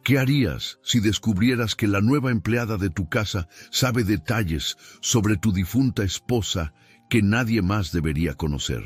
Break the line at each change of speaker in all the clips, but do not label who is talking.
¿Qué harías si descubrieras que la nueva empleada de tu casa sabe detalles sobre tu difunta esposa que nadie más debería conocer?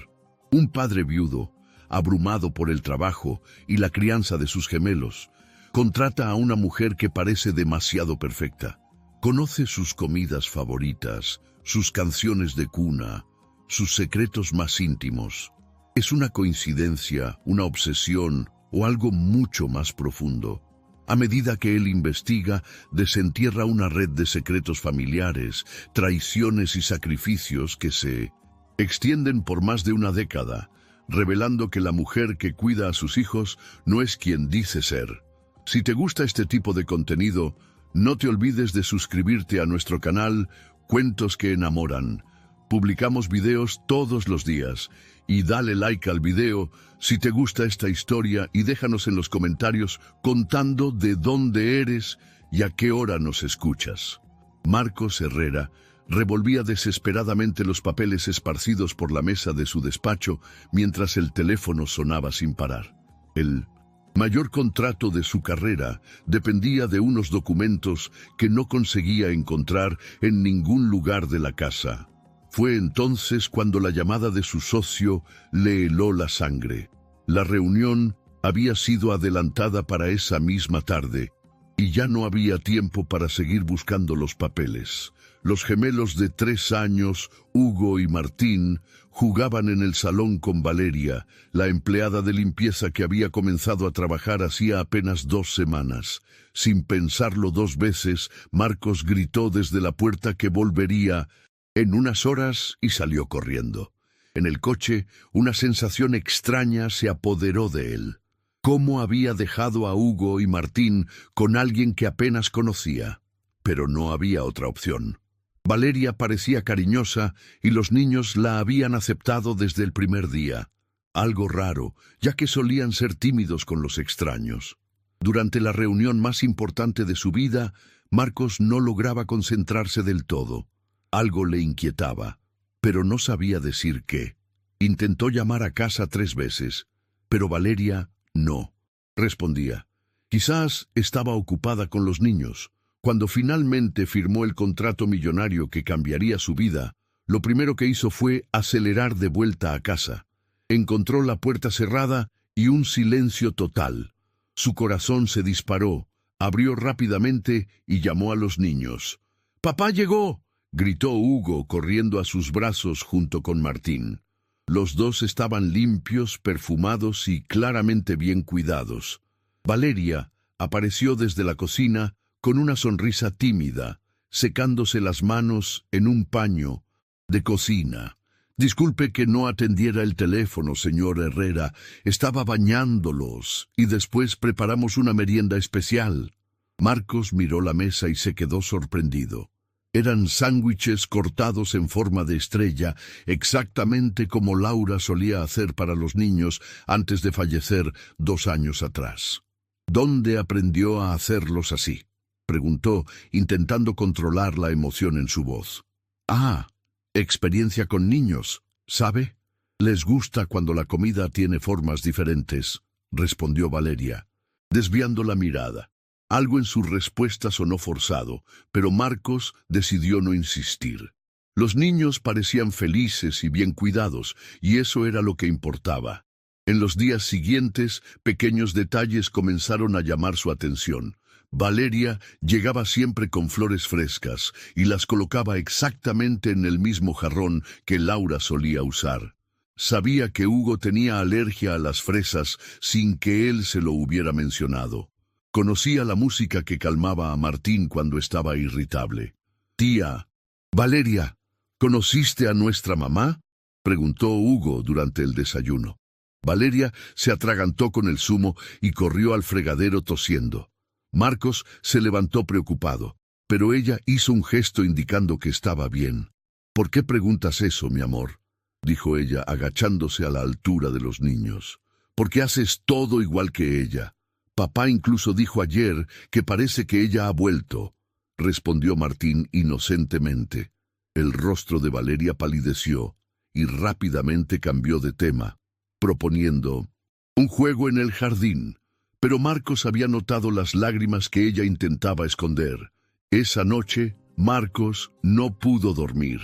Un padre viudo, abrumado por el trabajo y la crianza de sus gemelos, contrata a una mujer que parece demasiado perfecta. Conoce sus comidas favoritas, sus canciones de cuna, sus secretos más íntimos. ¿Es una coincidencia, una obsesión o algo mucho más profundo? A medida que él investiga, desentierra una red de secretos familiares, traiciones y sacrificios que se extienden por más de una década, revelando que la mujer que cuida a sus hijos no es quien dice ser. Si te gusta este tipo de contenido, no te olvides de suscribirte a nuestro canal Cuentos que Enamoran. Publicamos videos todos los días y dale like al video si te gusta esta historia y déjanos en los comentarios contando de dónde eres y a qué hora nos escuchas. Marcos Herrera revolvía desesperadamente los papeles esparcidos por la mesa de su despacho mientras el teléfono sonaba sin parar. El mayor contrato de su carrera dependía de unos documentos que no conseguía encontrar en ningún lugar de la casa. Fue entonces cuando la llamada de su socio le heló la sangre. La reunión había sido adelantada para esa misma tarde y ya no había tiempo para seguir buscando los papeles. Los gemelos de 3 años, Hugo y Martín, jugaban en el salón con Valeria, la empleada de limpieza que había comenzado a trabajar hacía apenas 2 semanas. Sin pensarlo 2 veces, Marcos gritó desde la puerta que volvería en unas horas y salió corriendo. En el coche, una sensación extraña se apoderó de él. ¿Cómo había dejado a Hugo y Martín con alguien que apenas conocía? Pero no había otra opción. Valeria parecía cariñosa y los niños la habían aceptado desde el primer día. Algo raro, ya que solían ser tímidos con los extraños. Durante la reunión más importante de su vida, Marcos no lograba concentrarse del todo. Algo le inquietaba, pero no sabía decir qué. Intentó llamar a casa 3 veces, pero Valeria no respondía. Quizás estaba ocupada con los niños. Cuando finalmente firmó el contrato millonario que cambiaría su vida, lo primero que hizo fue acelerar de vuelta a casa. Encontró la puerta cerrada y un silencio total. Su corazón se disparó, abrió rápidamente y llamó a los niños. «¡Papá llegó!», gritó Hugo corriendo a sus brazos junto con Martín. Los dos estaban limpios, perfumados y claramente bien cuidados. Valeria apareció desde la cocina con una sonrisa tímida, secándose las manos en un paño de cocina. «Disculpe que no atendiera el teléfono, señor Herrera. Estaba bañándolos y después preparamos una merienda especial». Marcos miró la mesa y se quedó sorprendido. Eran sándwiches cortados en forma de estrella, exactamente como Laura solía hacer para los niños antes de fallecer 2 años atrás. «¿Dónde aprendió a hacerlos así?», preguntó, intentando controlar la emoción en su voz. «Ah, experiencia con niños, ¿sabe? Les gusta cuando la comida tiene formas diferentes», respondió Valeria, desviando la mirada. Algo en su respuesta sonó forzado, pero Marcos decidió no insistir. Los niños parecían felices y bien cuidados, y eso era lo que importaba. En los días siguientes, pequeños detalles comenzaron a llamar su atención. Valeria llegaba siempre con flores frescas y las colocaba exactamente en el mismo jarrón que Laura solía usar. Sabía que Hugo tenía alergia a las fresas sin que él se lo hubiera mencionado. Conocía la música que calmaba a Martín cuando estaba irritable. «Tía, Valeria, ¿conociste a nuestra mamá?», preguntó Hugo durante el desayuno. Valeria se atragantó con el zumo y corrió al fregadero tosiendo. Marcos se levantó preocupado, pero ella hizo un gesto indicando que estaba bien. «¿Por qué preguntas eso, mi amor?», dijo ella, agachándose a la altura de los niños. «¿Por qué haces todo igual que ella? Papá incluso dijo ayer que parece que ella ha vuelto», respondió Martín inocentemente. El rostro de Valeria palideció y rápidamente cambió de tema, proponiendo «un juego en el jardín». pero Marcos había notado las lágrimas que ella intentaba esconder. Esa noche, Marcos no pudo dormir.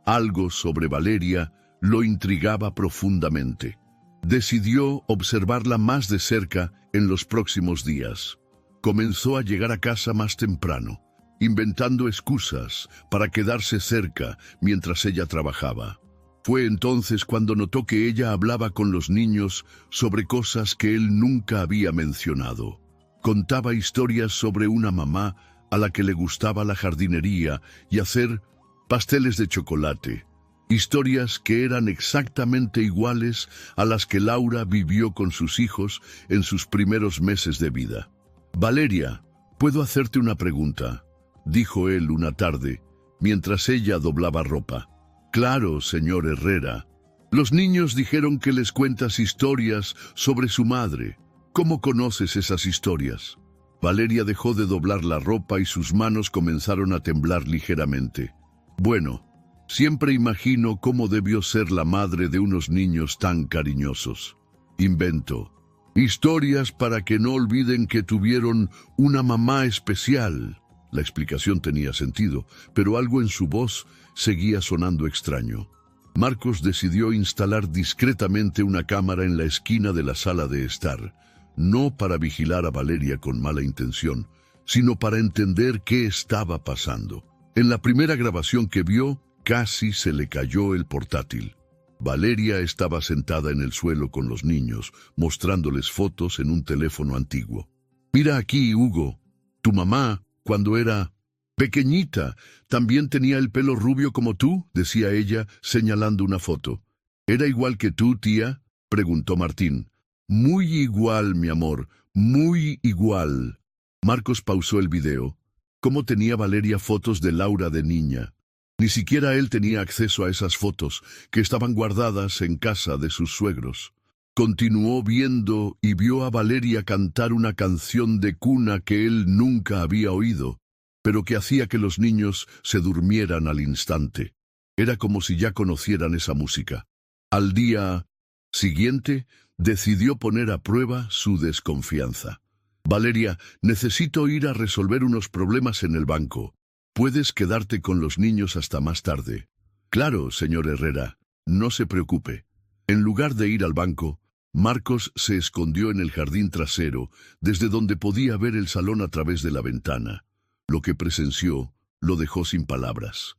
Algo sobre Valeria lo intrigaba profundamente. Decidió observarla más de cerca en los próximos días. Comenzó a llegar a casa más temprano, inventando excusas para quedarse cerca mientras ella trabajaba. Fue entonces cuando notó que ella hablaba con los niños sobre cosas que él nunca había mencionado. Contaba historias sobre una mamá a la que le gustaba la jardinería y hacer pasteles de chocolate. Historias que eran exactamente iguales a las que Laura vivió con sus hijos en sus primeros meses de vida. «Valeria, ¿puedo hacerte una pregunta?», dijo él una tarde, mientras ella doblaba ropa. «Claro, señor Herrera. Los niños dijeron que les cuentas historias sobre su madre. ¿Cómo conoces esas historias?». Valeria dejó de doblar la ropa y sus manos comenzaron a temblar ligeramente. «Bueno, siempre imagino cómo debió ser la madre de unos niños tan cariñosos. Invento historias para que no olviden que tuvieron una mamá especial». La explicación tenía sentido, pero algo en su voz seguía sonando extraño. Marcos decidió instalar discretamente una cámara en la esquina de la sala de estar, no para vigilar a Valeria con mala intención, sino para entender qué estaba pasando. En la primera grabación que vio, casi se le cayó el portátil. Valeria estaba sentada en el suelo con los niños, mostrándoles fotos en un teléfono antiguo. «Mira aquí, Hugo. Tu mamá, cuando era pequeñita, también tenía el pelo rubio como tú», decía ella, señalando una foto. «¿Era igual que tú, tía?», preguntó Martín. «Muy igual, mi amor, muy igual». Marcos pausó el video. ¿Cómo tenía Valeria fotos de Laura de niña? Ni siquiera él tenía acceso a esas fotos, que estaban guardadas en casa de sus suegros. Continuó viendo y vio a Valeria cantar una canción de cuna que él nunca había oído, pero que hacía que los niños se durmieran al instante. Era como si ya conocieran esa música. Al día siguiente, decidió poner a prueba su desconfianza. «Valeria, necesito ir a resolver unos problemas en el banco. ¿Puedes quedarte con los niños hasta más tarde?». «Claro, señor Herrera, no se preocupe». En lugar de ir al banco, Marcos se escondió en el jardín trasero, desde donde podía ver el salón a través de la ventana. Lo que presenció lo dejó sin palabras.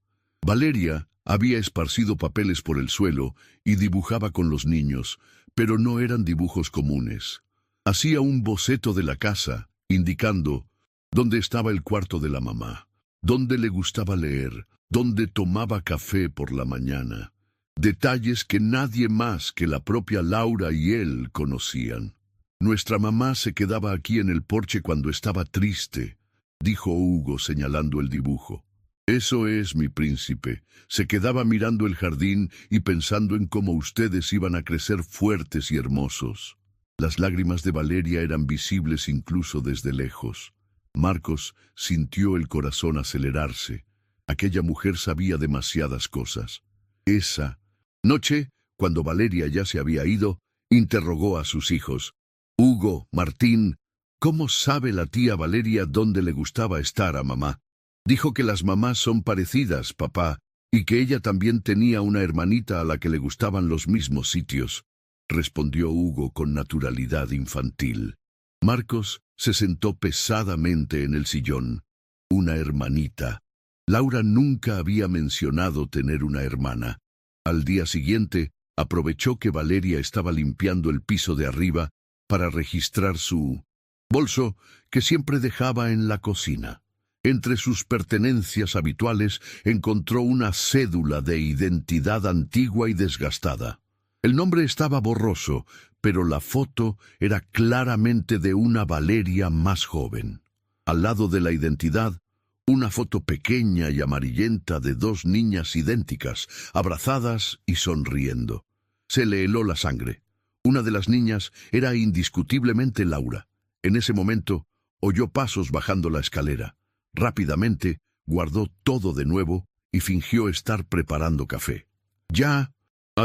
Valeria había esparcido papeles por el suelo y dibujaba con los niños, pero no eran dibujos comunes. Hacía un boceto de la casa, indicando dónde estaba el cuarto de la mamá, dónde le gustaba leer, dónde tomaba café por la mañana. Detalles que nadie más que la propia Laura y él conocían. «Nuestra mamá se quedaba aquí en el porche cuando estaba triste», dijo Hugo señalando el dibujo. «Eso es, mi príncipe. Se quedaba mirando el jardín y pensando en cómo ustedes iban a crecer fuertes y hermosos». Las lágrimas de Valeria eran visibles incluso desde lejos. Marcos sintió el corazón acelerarse. Aquella mujer sabía demasiadas cosas. Esa noche, cuando Valeria ya se había ido, interrogó a sus hijos. «Hugo, Martín, ¿cómo sabe la tía Valeria dónde le gustaba estar a mamá?». «Dijo que las mamás son parecidas, papá, y que ella también tenía una hermanita a la que le gustaban los mismos sitios», respondió Hugo con naturalidad infantil. Marcos se sentó pesadamente en el sillón. Una hermanita. Laura nunca había mencionado tener una hermana. Al día siguiente, aprovechó que Valeria estaba limpiando el piso de arriba para registrar su bolso que siempre dejaba en la cocina. Entre sus pertenencias habituales encontró una cédula de identidad antigua y desgastada. El nombre estaba borroso, pero la foto era claramente de una Valeria más joven. Al lado de la identidad, una foto pequeña y amarillenta de dos niñas idénticas, abrazadas y sonriendo. Se le heló la sangre. Una de las niñas era indiscutiblemente Laura. En ese momento, oyó pasos bajando la escalera. Rápidamente, guardó todo de nuevo y fingió estar preparando café. «Ya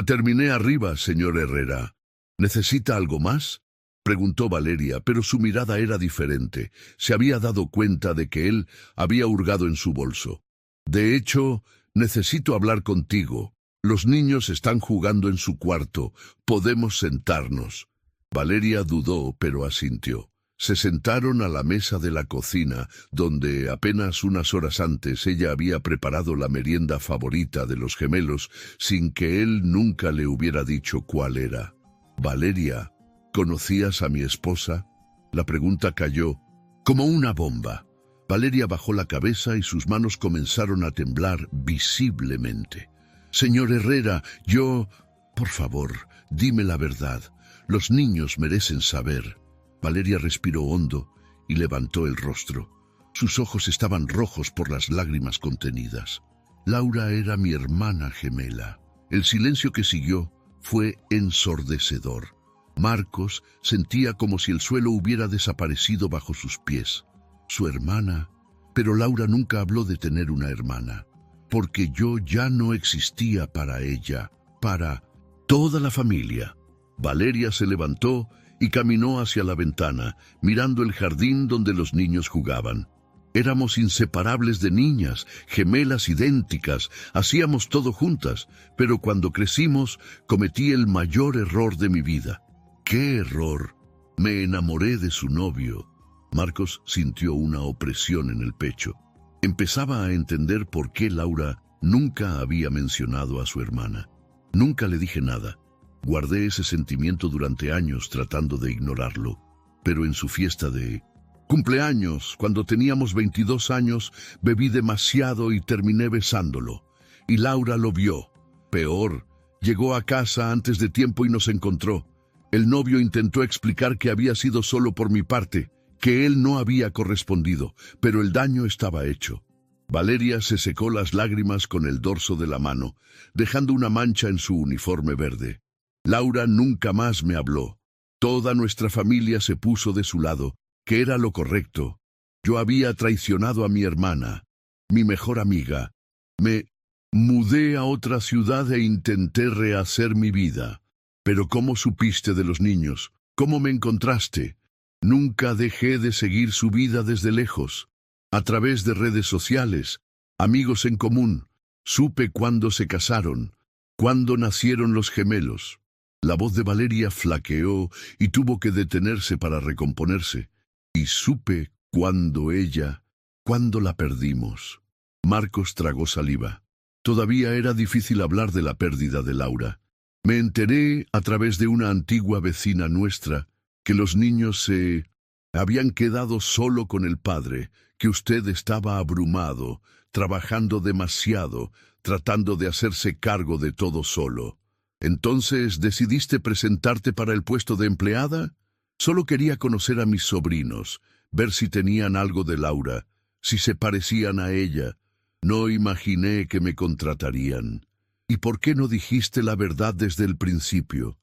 terminé arriba, señor Herrera. ¿Necesita algo más?». Preguntó Valeria, pero su mirada era diferente. Se había dado cuenta de que él había hurgado en su bolso. De hecho, necesito hablar contigo. Los niños están jugando en su cuarto. ¿Podemos sentarnos? Valeria dudó, pero asintió. Se sentaron a la mesa de la cocina, donde apenas unas horas antes ella había preparado la merienda favorita de los gemelos, sin que él nunca le hubiera dicho cuál era. Valeria, ¿conocías a mi esposa? La pregunta cayó como una bomba. Valeria bajó la cabeza y sus manos comenzaron a temblar visiblemente. Señor Herrera, yo... Por favor, dime la verdad. Los niños merecen saber. Valeria respiró hondo y levantó el rostro. Sus ojos estaban rojos por las lágrimas contenidas. Laura era mi hermana gemela. El silencio que siguió fue ensordecedor. Marcos sentía como si el suelo hubiera desaparecido bajo sus pies. Su hermana. Pero Laura nunca habló de tener una hermana, porque yo ya no existía para ella, para toda la familia. Valeria se levantó y caminó hacia la ventana, mirando el jardín donde los niños jugaban. Éramos inseparables de niñas, gemelas idénticas, hacíamos todo juntas, pero cuando crecimos cometí el mayor error de mi vida. ¿Qué error? Me enamoré de su novio. Marcos sintió una opresión en el pecho. Empezaba a entender por qué Laura nunca había mencionado a su hermana. Nunca le dije nada. Guardé ese sentimiento durante años tratando de ignorarlo, pero en su fiesta de cumpleaños, cuando teníamos 22 años, bebí demasiado y terminé besándolo. Y Laura lo vio. Peor, llegó a casa antes de tiempo y nos encontró. El novio intentó explicar que había sido solo por mi parte, que él no había correspondido, pero el daño estaba hecho. Valeria se secó las lágrimas con el dorso de la mano, dejando una mancha en su uniforme verde. Laura nunca más me habló. Toda nuestra familia se puso de su lado, que era lo correcto. Yo había traicionado a mi hermana, mi mejor amiga. Me mudé a otra ciudad e intenté rehacer mi vida. Pero ¿cómo supiste de los niños? ¿Cómo me encontraste? Nunca dejé de seguir su vida desde lejos. A través de redes sociales, amigos en común, supe cuándo se casaron, cuándo nacieron los gemelos. La voz de Valeria flaqueó y tuvo que detenerse para recomponerse. Y supe cuándo la perdimos. Marcos tragó saliva. Todavía era difícil hablar de la pérdida de Laura. Me enteré a través de una antigua vecina nuestra que los niños se habían quedado solo con el padre, que usted estaba abrumado, trabajando demasiado, tratando de hacerse cargo de todo solo. Entonces, ¿decidiste presentarte para el puesto de empleada? Solo quería conocer a mis sobrinos, ver si tenían algo de Laura, si se parecían a ella. No imaginé que me contratarían. ¿Y por qué no dijiste la verdad desde el principio?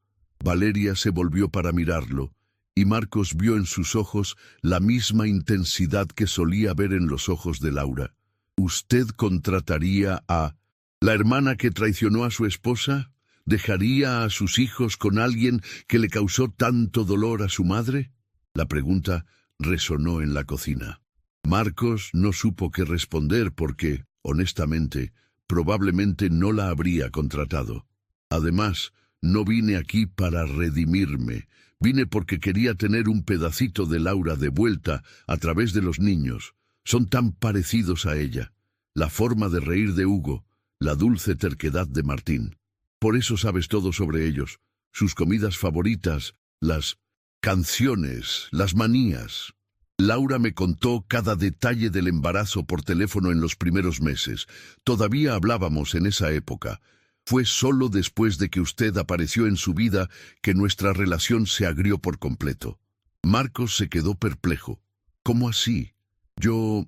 Valeria se volvió para mirarlo, y Marcos vio en sus ojos la misma intensidad que solía ver en los ojos de Laura. ¿Usted contrataría a la hermana que traicionó a su esposa? ¿Dejaría a sus hijos con alguien que le causó tanto dolor a su madre? La pregunta resonó en la cocina. Marcos no supo qué responder porque, honestamente, probablemente no la habría contratado. Además, no vine aquí para redimirme. Vine porque quería tener un pedacito de Laura de vuelta a través de los niños. Son tan parecidos a ella. La forma de reír de Hugo, la dulce terquedad de Martín. Por eso sabes todo sobre ellos, sus comidas favoritas, las canciones, las manías. Laura me contó cada detalle del embarazo por teléfono en los primeros meses. Todavía hablábamos en esa época. Fue solo después de que usted apareció en su vida que nuestra relación se agrió por completo. Marcos se quedó perplejo. ¿Cómo así? Yo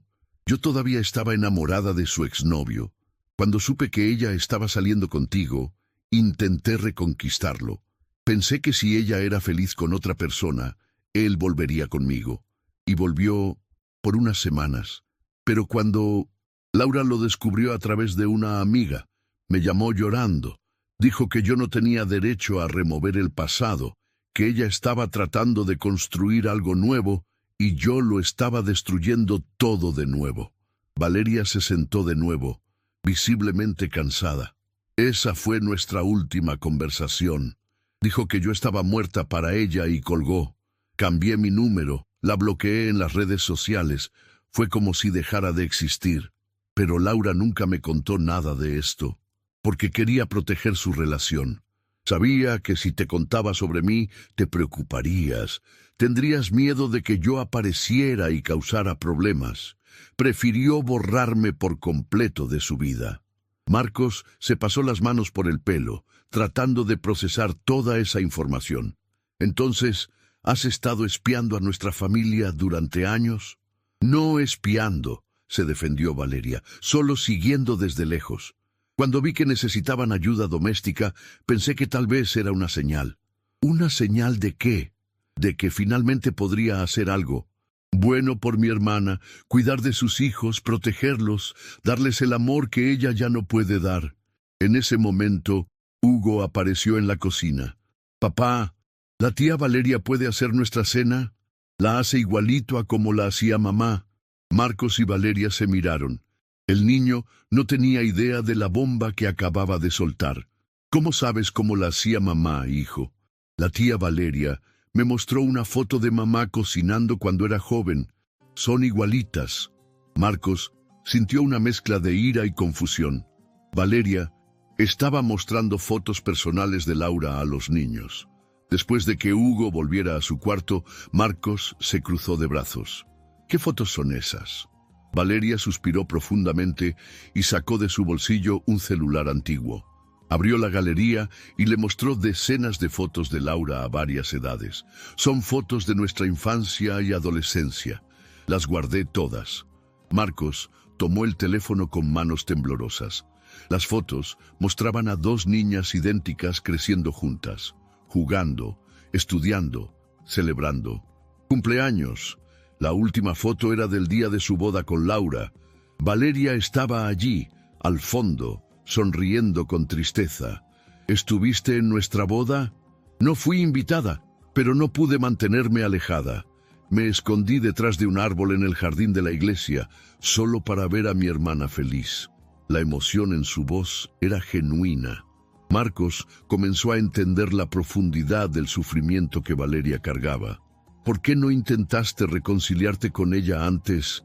todavía estaba enamorada de su exnovio. Cuando supe que ella estaba saliendo contigo, intenté reconquistarlo. Pensé que si ella era feliz con otra persona, él volvería conmigo. Y volvió por unas semanas. Pero cuando Laura lo descubrió a través de una amiga, me llamó llorando. Dijo que yo no tenía derecho a remover el pasado, que ella estaba tratando de construir algo nuevo y yo lo estaba destruyendo todo de nuevo. Valeria se sentó de nuevo, visiblemente cansada. Esa fue nuestra última conversación. Dijo que yo estaba muerta para ella y colgó. Cambié mi número, la bloqueé en las redes sociales. Fue como si dejara de existir. Pero Laura nunca me contó nada de esto, porque quería proteger su relación. Sabía que si te contaba sobre mí, te preocuparías. Tendrías miedo de que yo apareciera y causara problemas. Prefirió borrarme por completo de su vida. Marcos se pasó las manos por el pelo, tratando de procesar toda esa información. Entonces, ¿has estado espiando a nuestra familia durante años? No espiando, se defendió Valeria, solo siguiendo desde lejos. Cuando vi que necesitaban ayuda doméstica, pensé que tal vez era una señal. ¿Una señal de qué? De que finalmente podría hacer algo. Bueno por mi hermana, cuidar de sus hijos, protegerlos, darles el amor que ella ya no puede dar. En ese momento, Hugo apareció en la cocina. «Papá, ¿la tía Valeria puede hacer nuestra cena? La hace igualito a como la hacía mamá». Marcos y Valeria se miraron. El niño no tenía idea de la bomba que acababa de soltar. «¿Cómo sabes cómo la hacía mamá, hijo?» La tía Valeria me mostró una foto de mamá cocinando cuando era joven. Son igualitas. Marcos sintió una mezcla de ira y confusión. Valeria estaba mostrando fotos personales de Laura a los niños. Después de que Hugo volviera a su cuarto, Marcos se cruzó de brazos. «¿Qué fotos son esas?» Valeria suspiró profundamente y sacó de su bolsillo un celular antiguo. Abrió la galería y le mostró decenas de fotos de Laura a varias edades. Son fotos de nuestra infancia y adolescencia. Las guardé todas. Marcos tomó el teléfono con manos temblorosas. Las fotos mostraban a dos niñas idénticas creciendo juntas, jugando, estudiando, celebrando. Cumpleaños. La última foto era del día de su boda con Laura. Valeria estaba allí, al fondo, sonriendo con tristeza. «¿Estuviste en nuestra boda?» «No fui invitada, pero no pude mantenerme alejada. Me escondí detrás de un árbol en el jardín de la iglesia, solo para ver a mi hermana feliz». La emoción en su voz era genuina. Marcos comenzó a entender la profundidad del sufrimiento que Valeria cargaba. «¿Por qué no intentaste reconciliarte con ella antes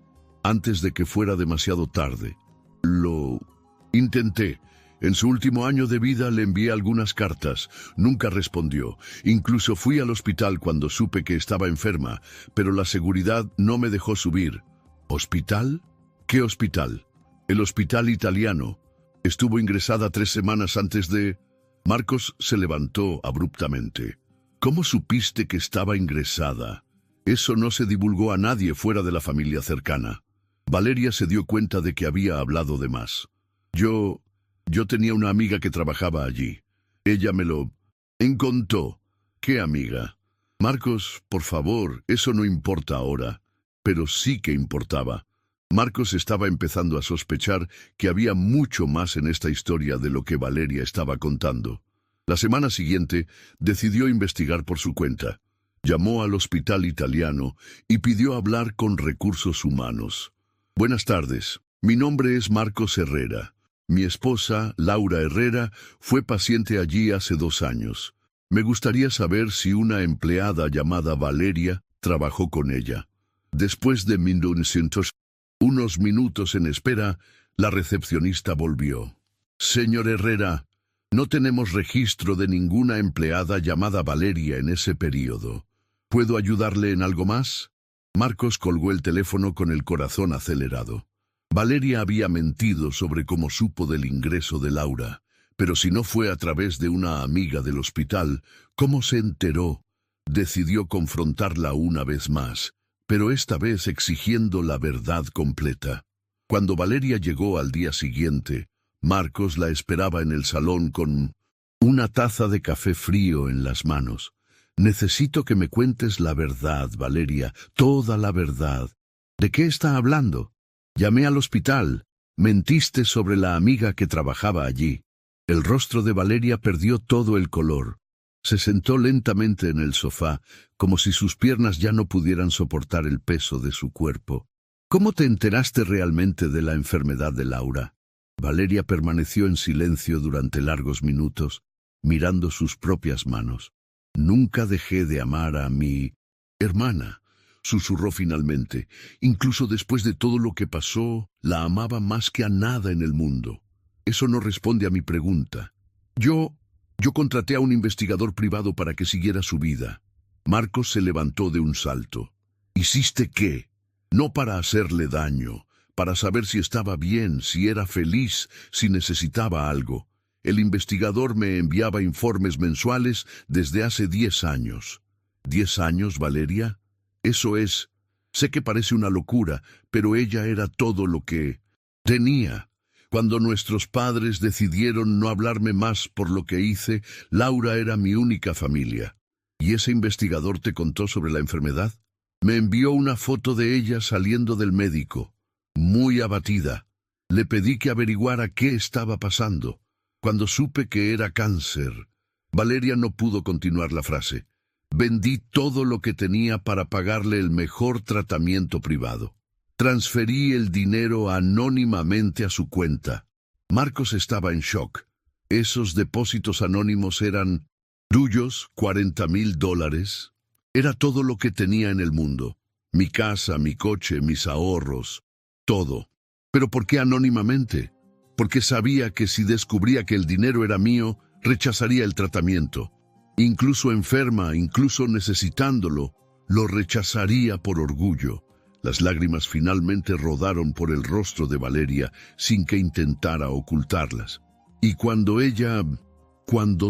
de que fuera demasiado tarde?» «Lo intenté. En su último año de vida le envié algunas cartas. Nunca respondió. Incluso fui al hospital cuando supe que estaba enferma, pero la seguridad no me dejó subir». «¿Hospital? ¿Qué hospital?» «El hospital italiano. Estuvo ingresada 3 semanas antes de...» Marcos se levantó abruptamente. «¿Cómo supiste que estaba ingresada? Eso no se divulgó a nadie fuera de la familia cercana». Valeria se dio cuenta de que había hablado de más. Yo tenía una amiga que trabajaba allí. Ella me lo contó». «¿Qué amiga?» «Marcos, por favor, eso no importa ahora». Pero sí que importaba. Marcos estaba empezando a sospechar que había mucho más en esta historia de lo que Valeria estaba contando. La semana siguiente decidió investigar por su cuenta. Llamó al hospital italiano y pidió hablar con recursos humanos. «Buenas tardes. Mi nombre es Marcos Herrera. Mi esposa, Laura Herrera, fue paciente allí hace 2 años. Me gustaría saber si una empleada llamada Valeria trabajó con ella». Después de unos minutos en espera, la recepcionista volvió. «Señor Herrera, no tenemos registro de ninguna empleada llamada Valeria en ese período. ¿Puedo ayudarle en algo más?» Marcos colgó el teléfono con el corazón acelerado. Valeria había mentido sobre cómo supo del ingreso de Laura, pero si no fue a través de una amiga del hospital, ¿cómo se enteró? Decidió confrontarla una vez más, pero esta vez exigiendo la verdad completa. Cuando Valeria llegó al día siguiente, Marcos la esperaba en el salón con una taza de café frío en las manos. «Necesito que me cuentes la verdad, Valeria, toda la verdad». «¿De qué está hablando?» «Llamé al hospital. Mentiste sobre la amiga que trabajaba allí». El rostro de Valeria perdió todo el color. Se sentó lentamente en el sofá, como si sus piernas ya no pudieran soportar el peso de su cuerpo. ¿Cómo te enteraste realmente de la enfermedad de Laura? Valeria permaneció en silencio durante largos minutos, mirando sus propias manos. Nunca dejé de amar a mi hermana, susurró finalmente. Incluso después de todo lo que pasó, la amaba más que a nada en el mundo. Eso no responde a mi pregunta. Yo contraté a un investigador privado para que siguiera su vida. Marcos se levantó de un salto. ¿Hiciste qué? No para hacerle daño, para saber si estaba bien, si era feliz, si necesitaba algo. El investigador me enviaba informes mensuales desde hace 10 años. ¿10 años, Valeria? Eso es... Sé que parece una locura, pero ella era todo lo que tenía. Cuando nuestros padres decidieron no hablarme más por lo que hice, Laura era mi única familia. ¿Y ese investigador te contó sobre la enfermedad? Me envió una foto de ella saliendo del médico, muy abatida. Le pedí que averiguara qué estaba pasando. Cuando supe que era cáncer, Valeria no pudo continuar la frase. Vendí todo lo que tenía para pagarle el mejor tratamiento privado. Transferí el dinero anónimamente a su cuenta. Marcos estaba en shock. Esos depósitos anónimos eran tuyos, $40,000. Era todo lo que tenía en el mundo. Mi casa, mi coche, mis ahorros, todo. ¿Pero por qué anónimamente? Porque sabía que si descubría que el dinero era mío, rechazaría el tratamiento. Incluso enferma, incluso necesitándolo, lo rechazaría por orgullo. Las lágrimas finalmente rodaron por el rostro de Valeria sin que intentara ocultarlas. Y cuando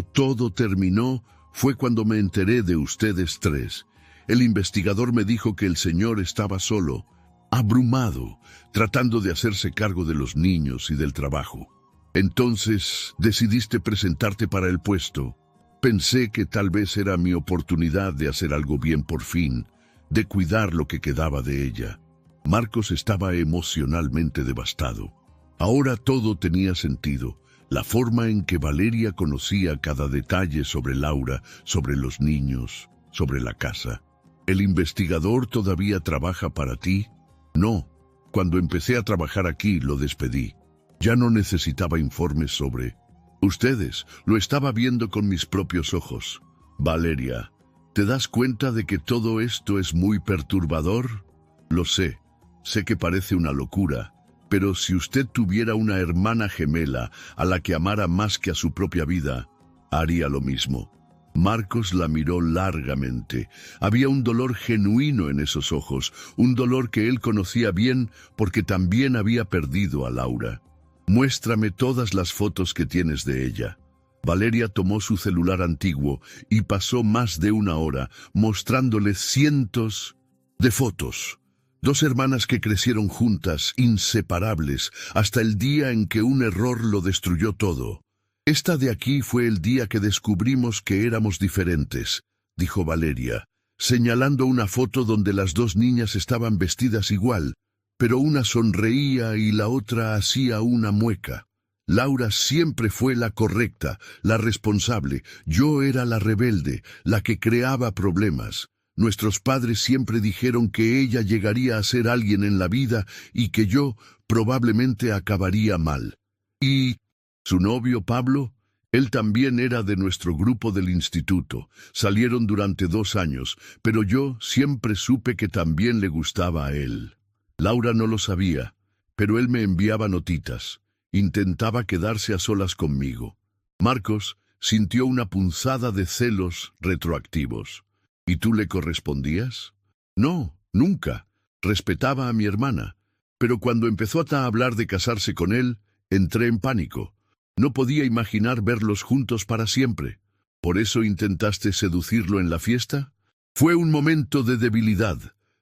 todo terminó, fue cuando me enteré de ustedes tres. El investigador me dijo que el señor estaba solo, abrumado, tratando de hacerse cargo de los niños y del trabajo. Entonces decidiste presentarte para el puesto. Pensé que tal vez era mi oportunidad de hacer algo bien por fin, de cuidar lo que quedaba de ella. Marcos estaba emocionalmente devastado. Ahora todo tenía sentido. La forma en que Valeria conocía cada detalle sobre Laura, sobre los niños, sobre la casa. ¿El investigador todavía trabaja para ti? No. Cuando empecé a trabajar aquí, lo despedí. Ya no necesitaba informes sobre ustedes. Lo estaba viendo con mis propios ojos. Valeria, ¿te das cuenta de que todo esto es muy perturbador? Lo sé. Sé que parece una locura. Pero si usted tuviera una hermana gemela a la que amara más que a su propia vida, haría lo mismo. Marcos la miró largamente. Había un dolor genuino en esos ojos, un dolor que él conocía bien porque también había perdido a Laura. Muéstrame todas las fotos que tienes de ella. Valeria tomó su celular antiguo y pasó más de una hora mostrándole cientos de fotos. Dos hermanas que crecieron juntas, inseparables, hasta el día en que un error lo destruyó todo. Esta de aquí fue el día que descubrimos que éramos diferentes, dijo Valeria, señalando una foto donde las dos niñas estaban vestidas igual, pero una sonreía y la otra hacía una mueca. Laura siempre fue la correcta, la responsable. Yo era la rebelde, la que creaba problemas. Nuestros padres siempre dijeron que ella llegaría a ser alguien en la vida y que yo probablemente acabaría mal. ¿Y su novio, Pablo? Él también era de nuestro grupo del instituto. Salieron durante 2 años, pero yo siempre supe que también le gustaba a él. Laura no lo sabía, pero él me enviaba notitas. Intentaba quedarse a solas conmigo. Marcos sintió una punzada de celos retroactivos. ¿Y tú le correspondías? No, nunca. Respetaba a mi hermana. Pero cuando empezó a hablar de casarse con él, entré en pánico. No podía imaginar verlos juntos para siempre. ¿Por eso intentaste seducirlo en la fiesta? Fue un momento de debilidad.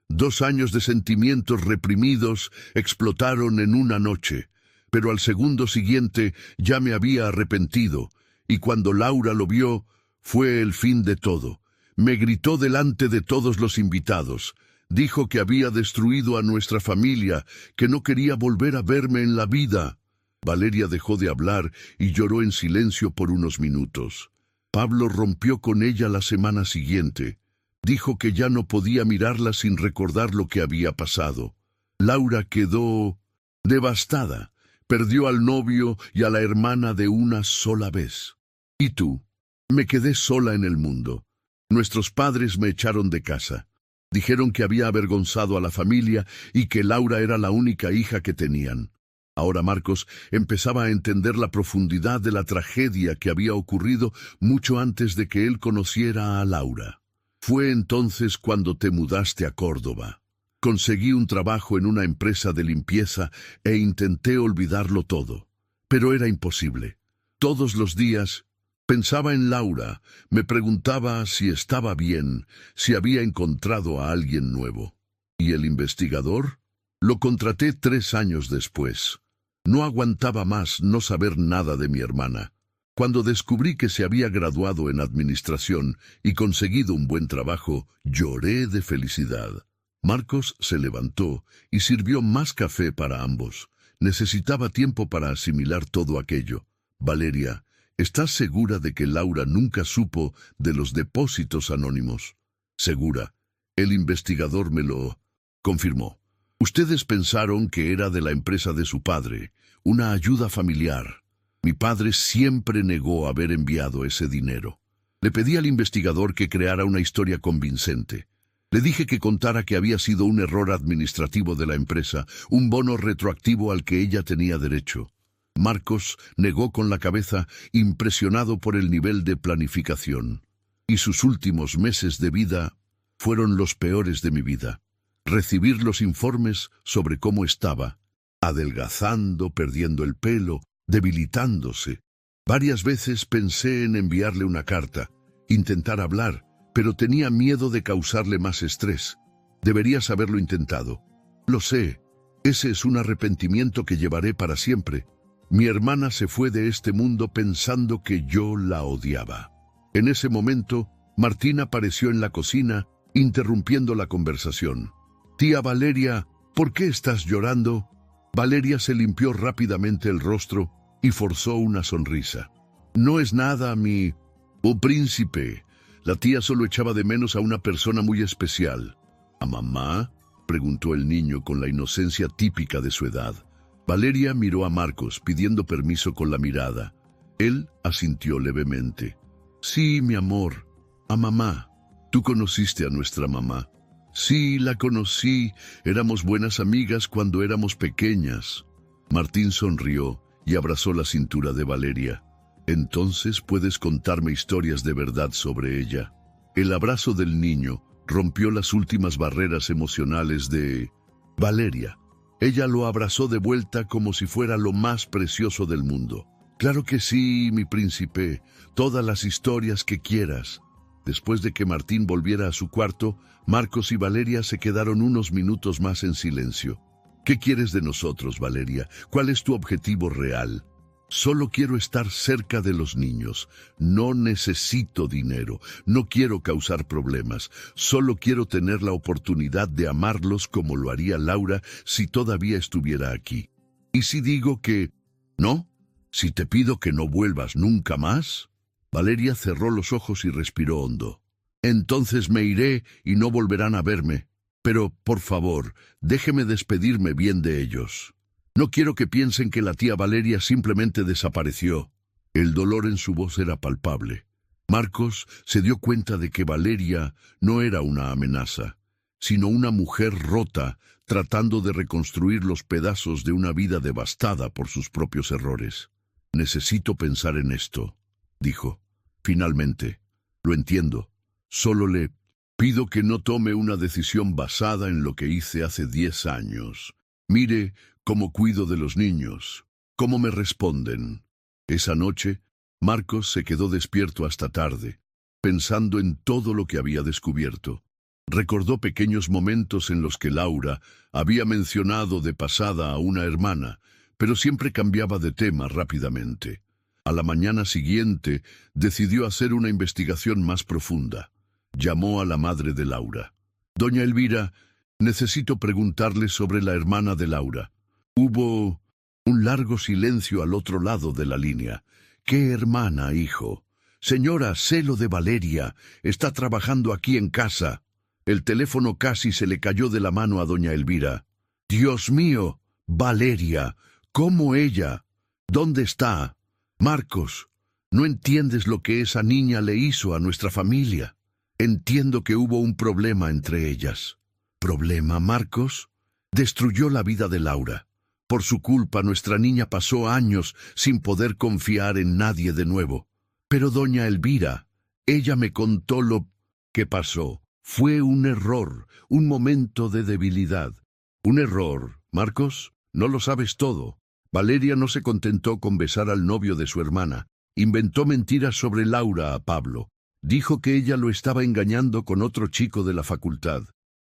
2 años de sentimientos reprimidos explotaron en una noche. Pero al segundo siguiente ya me había arrepentido. Y cuando Laura lo vio, fue el fin de todo. Me gritó delante de todos los invitados. Dijo que había destruido a nuestra familia, que no quería volver a verme en la vida. Valeria dejó de hablar y lloró en silencio por unos minutos. Pablo rompió con ella la semana siguiente. Dijo que ya no podía mirarla sin recordar lo que había pasado. Laura quedó devastada. Perdió al novio y a la hermana de una sola vez. ¿Y tú? Me quedé sola en el mundo. Nuestros padres me echaron de casa. Dijeron que había avergonzado a la familia y que Laura era la única hija que tenían. Ahora Marcos empezaba a entender la profundidad de la tragedia que había ocurrido mucho antes de que él conociera a Laura. Fue entonces cuando te mudaste a Córdoba. Conseguí un trabajo en una empresa de limpieza e intenté olvidarlo todo. Pero era imposible. Todos los días pensaba en Laura, me preguntaba si estaba bien, si había encontrado a alguien nuevo. ¿Y el investigador? Lo contraté 3 años después. No aguantaba más no saber nada de mi hermana. Cuando descubrí que se había graduado en administración y conseguido un buen trabajo, lloré de felicidad. Marcos se levantó y sirvió más café para ambos. Necesitaba tiempo para asimilar todo aquello. Valeria, ¿estás segura de que Laura nunca supo de los depósitos anónimos? Segura. El investigador me lo confirmó. Ustedes pensaron que era de la empresa de su padre, una ayuda familiar. Mi padre siempre negó haber enviado ese dinero. Le pedí al investigador que creara una historia convincente. Le dije que contara que había sido un error administrativo de la empresa, un bono retroactivo al que ella tenía derecho. Marcos negó con la cabeza, impresionado por el nivel de planificación. Y sus últimos meses de vida fueron los peores de mi vida. Recibir los informes sobre cómo estaba, adelgazando, perdiendo el pelo, debilitándose. Varias veces pensé en enviarle una carta, intentar hablar, pero tenía miedo de causarle más estrés. Deberías haberlo intentado. Lo sé, ese es un arrepentimiento que llevaré para siempre. Mi hermana se fue de este mundo pensando que yo la odiaba. En ese momento, Martín apareció en la cocina, interrumpiendo la conversación. «Tía Valeria, ¿por qué estás llorando?» Valeria se limpió rápidamente el rostro y forzó una sonrisa. «No es nada, Oh, príncipe». La tía solo echaba de menos a una persona muy especial. ¿A mamá?, preguntó el niño con la inocencia típica de su edad. Valeria miró a Marcos pidiendo permiso con la mirada. Él asintió levemente. «Sí, mi amor, a mamá. ¿Tú conociste a nuestra mamá?» «Sí, la conocí. Éramos buenas amigas cuando éramos pequeñas». Martín sonrió y abrazó la cintura de Valeria. «Entonces puedes contarme historias de verdad sobre ella». El abrazo del niño rompió las últimas barreras emocionales de Valeria. Ella lo abrazó de vuelta como si fuera lo más precioso del mundo. «Claro que sí, mi príncipe, todas las historias que quieras». Después de que Martín volviera a su cuarto, Marcos y Valeria se quedaron unos minutos más en silencio. «¿Qué quieres de nosotros, Valeria? ¿Cuál es tu objetivo real?» «Solo quiero estar cerca de los niños. No necesito dinero. No quiero causar problemas. Solo quiero tener la oportunidad de amarlos como lo haría Laura si todavía estuviera aquí. ¿Y si digo que no? ¿Si te pido que no vuelvas nunca más?» Valeria cerró los ojos y respiró hondo. «Entonces me iré y no volverán a verme. Pero, por favor, déjeme despedirme bien de ellos. No quiero que piensen que la tía Valeria simplemente desapareció». El dolor en su voz era palpable. Marcos se dio cuenta de que Valeria no era una amenaza, sino una mujer rota tratando de reconstruir los pedazos de una vida devastada por sus propios errores. «Necesito pensar en esto», dijo. «Finalmente, lo entiendo. Solo le pido que no tome una decisión basada en lo que hice hace 10 años. Mire cómo cuido de los niños, cómo me responden». Esa noche, Marcos se quedó despierto hasta tarde, pensando en todo lo que había descubierto. Recordó pequeños momentos en los que Laura había mencionado de pasada a una hermana, pero siempre cambiaba de tema rápidamente. A la mañana siguiente, decidió hacer una investigación más profunda. Llamó a la madre de Laura. «Doña Elvira, necesito preguntarle sobre la hermana de Laura». Hubo un largo silencio al otro lado de la línea. «¿Qué hermana, hijo? Señora, sé lo de Valeria. Está trabajando aquí en casa. El teléfono casi se le cayó de la mano a doña Elvira. Dios mío, Valeria, ¿cómo ella? ¿Dónde está? Marcos, no entiendes lo que esa niña le hizo a nuestra familia. Entiendo que hubo un problema entre ellas. ¿Problema, Marcos? Destruyó la vida de Laura. Por su culpa, nuestra niña pasó años sin poder confiar en nadie de nuevo. Pero doña Elvira, ella me contó lo que pasó. Fue un error, un momento de debilidad. ¿Un error, Marcos? No lo sabes todo. Valeria no se contentó con besar al novio de su hermana. Inventó mentiras sobre Laura a Pablo. Dijo que ella lo estaba engañando con otro chico de la facultad.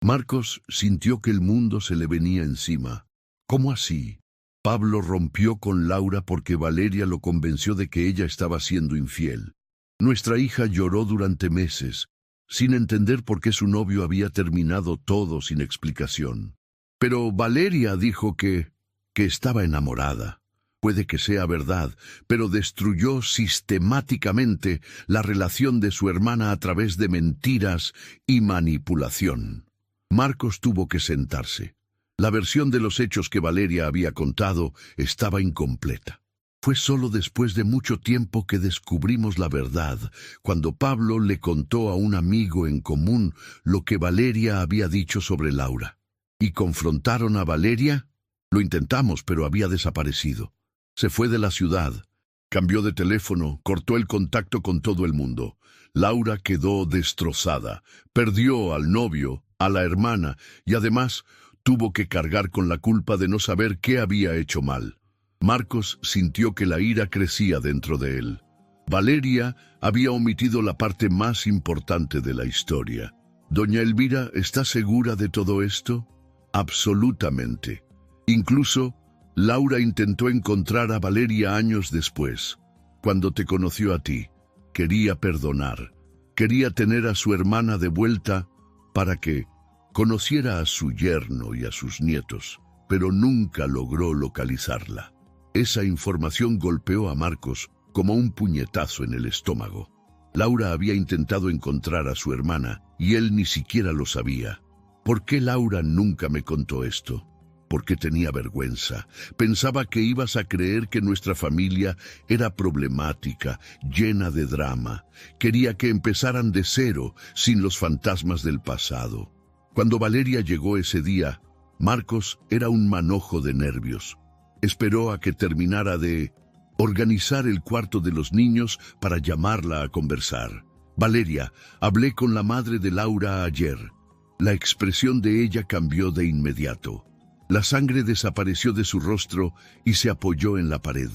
Marcos sintió que el mundo se le venía encima. ¿Cómo así? Pablo rompió con Laura porque Valeria lo convenció de que ella estaba siendo infiel. Nuestra hija lloró durante meses, sin entender por qué su novio había terminado todo sin explicación. Pero Valeria dijo que estaba enamorada. Puede que sea verdad, pero destruyó sistemáticamente la relación de su hermana a través de mentiras y manipulación. Marcos tuvo que sentarse. La versión de los hechos que Valeria había contado estaba incompleta. Fue solo después de mucho tiempo que descubrimos la verdad, cuando Pablo le contó a un amigo en común lo que Valeria había dicho sobre Laura. ¿Y confrontaron a Valeria? Lo intentamos, pero había desaparecido. Se fue de la ciudad, cambió de teléfono, cortó el contacto con todo el mundo. Laura quedó destrozada, perdió al novio, a la hermana, y además tuvo que cargar con la culpa de no saber qué había hecho mal. Marcos sintió que la ira crecía dentro de él. Valeria había omitido la parte más importante de la historia. ¿Doña Elvira está segura de todo esto? Absolutamente. Incluso, Laura intentó encontrar a Valeria años después. Cuando te conoció a ti, quería perdonar. Quería tener a su hermana de vuelta para que conociera a su yerno y a sus nietos, pero nunca logró localizarla. Esa información golpeó a Marcos como un puñetazo en el estómago. Laura había intentado encontrar a su hermana y él ni siquiera lo sabía. ¿Por qué Laura nunca me contó esto? Porque tenía vergüenza. Pensaba que ibas a creer que nuestra familia era problemática, llena de drama. Quería que empezaran de cero, sin los fantasmas del pasado. Cuando Valeria llegó ese día, Marcos era un manojo de nervios. Esperó a que terminara de organizar el cuarto de los niños para llamarla a conversar. Valeria, hablé con la madre de Laura ayer. La expresión de ella cambió de inmediato. La sangre desapareció de su rostro y se apoyó en la pared.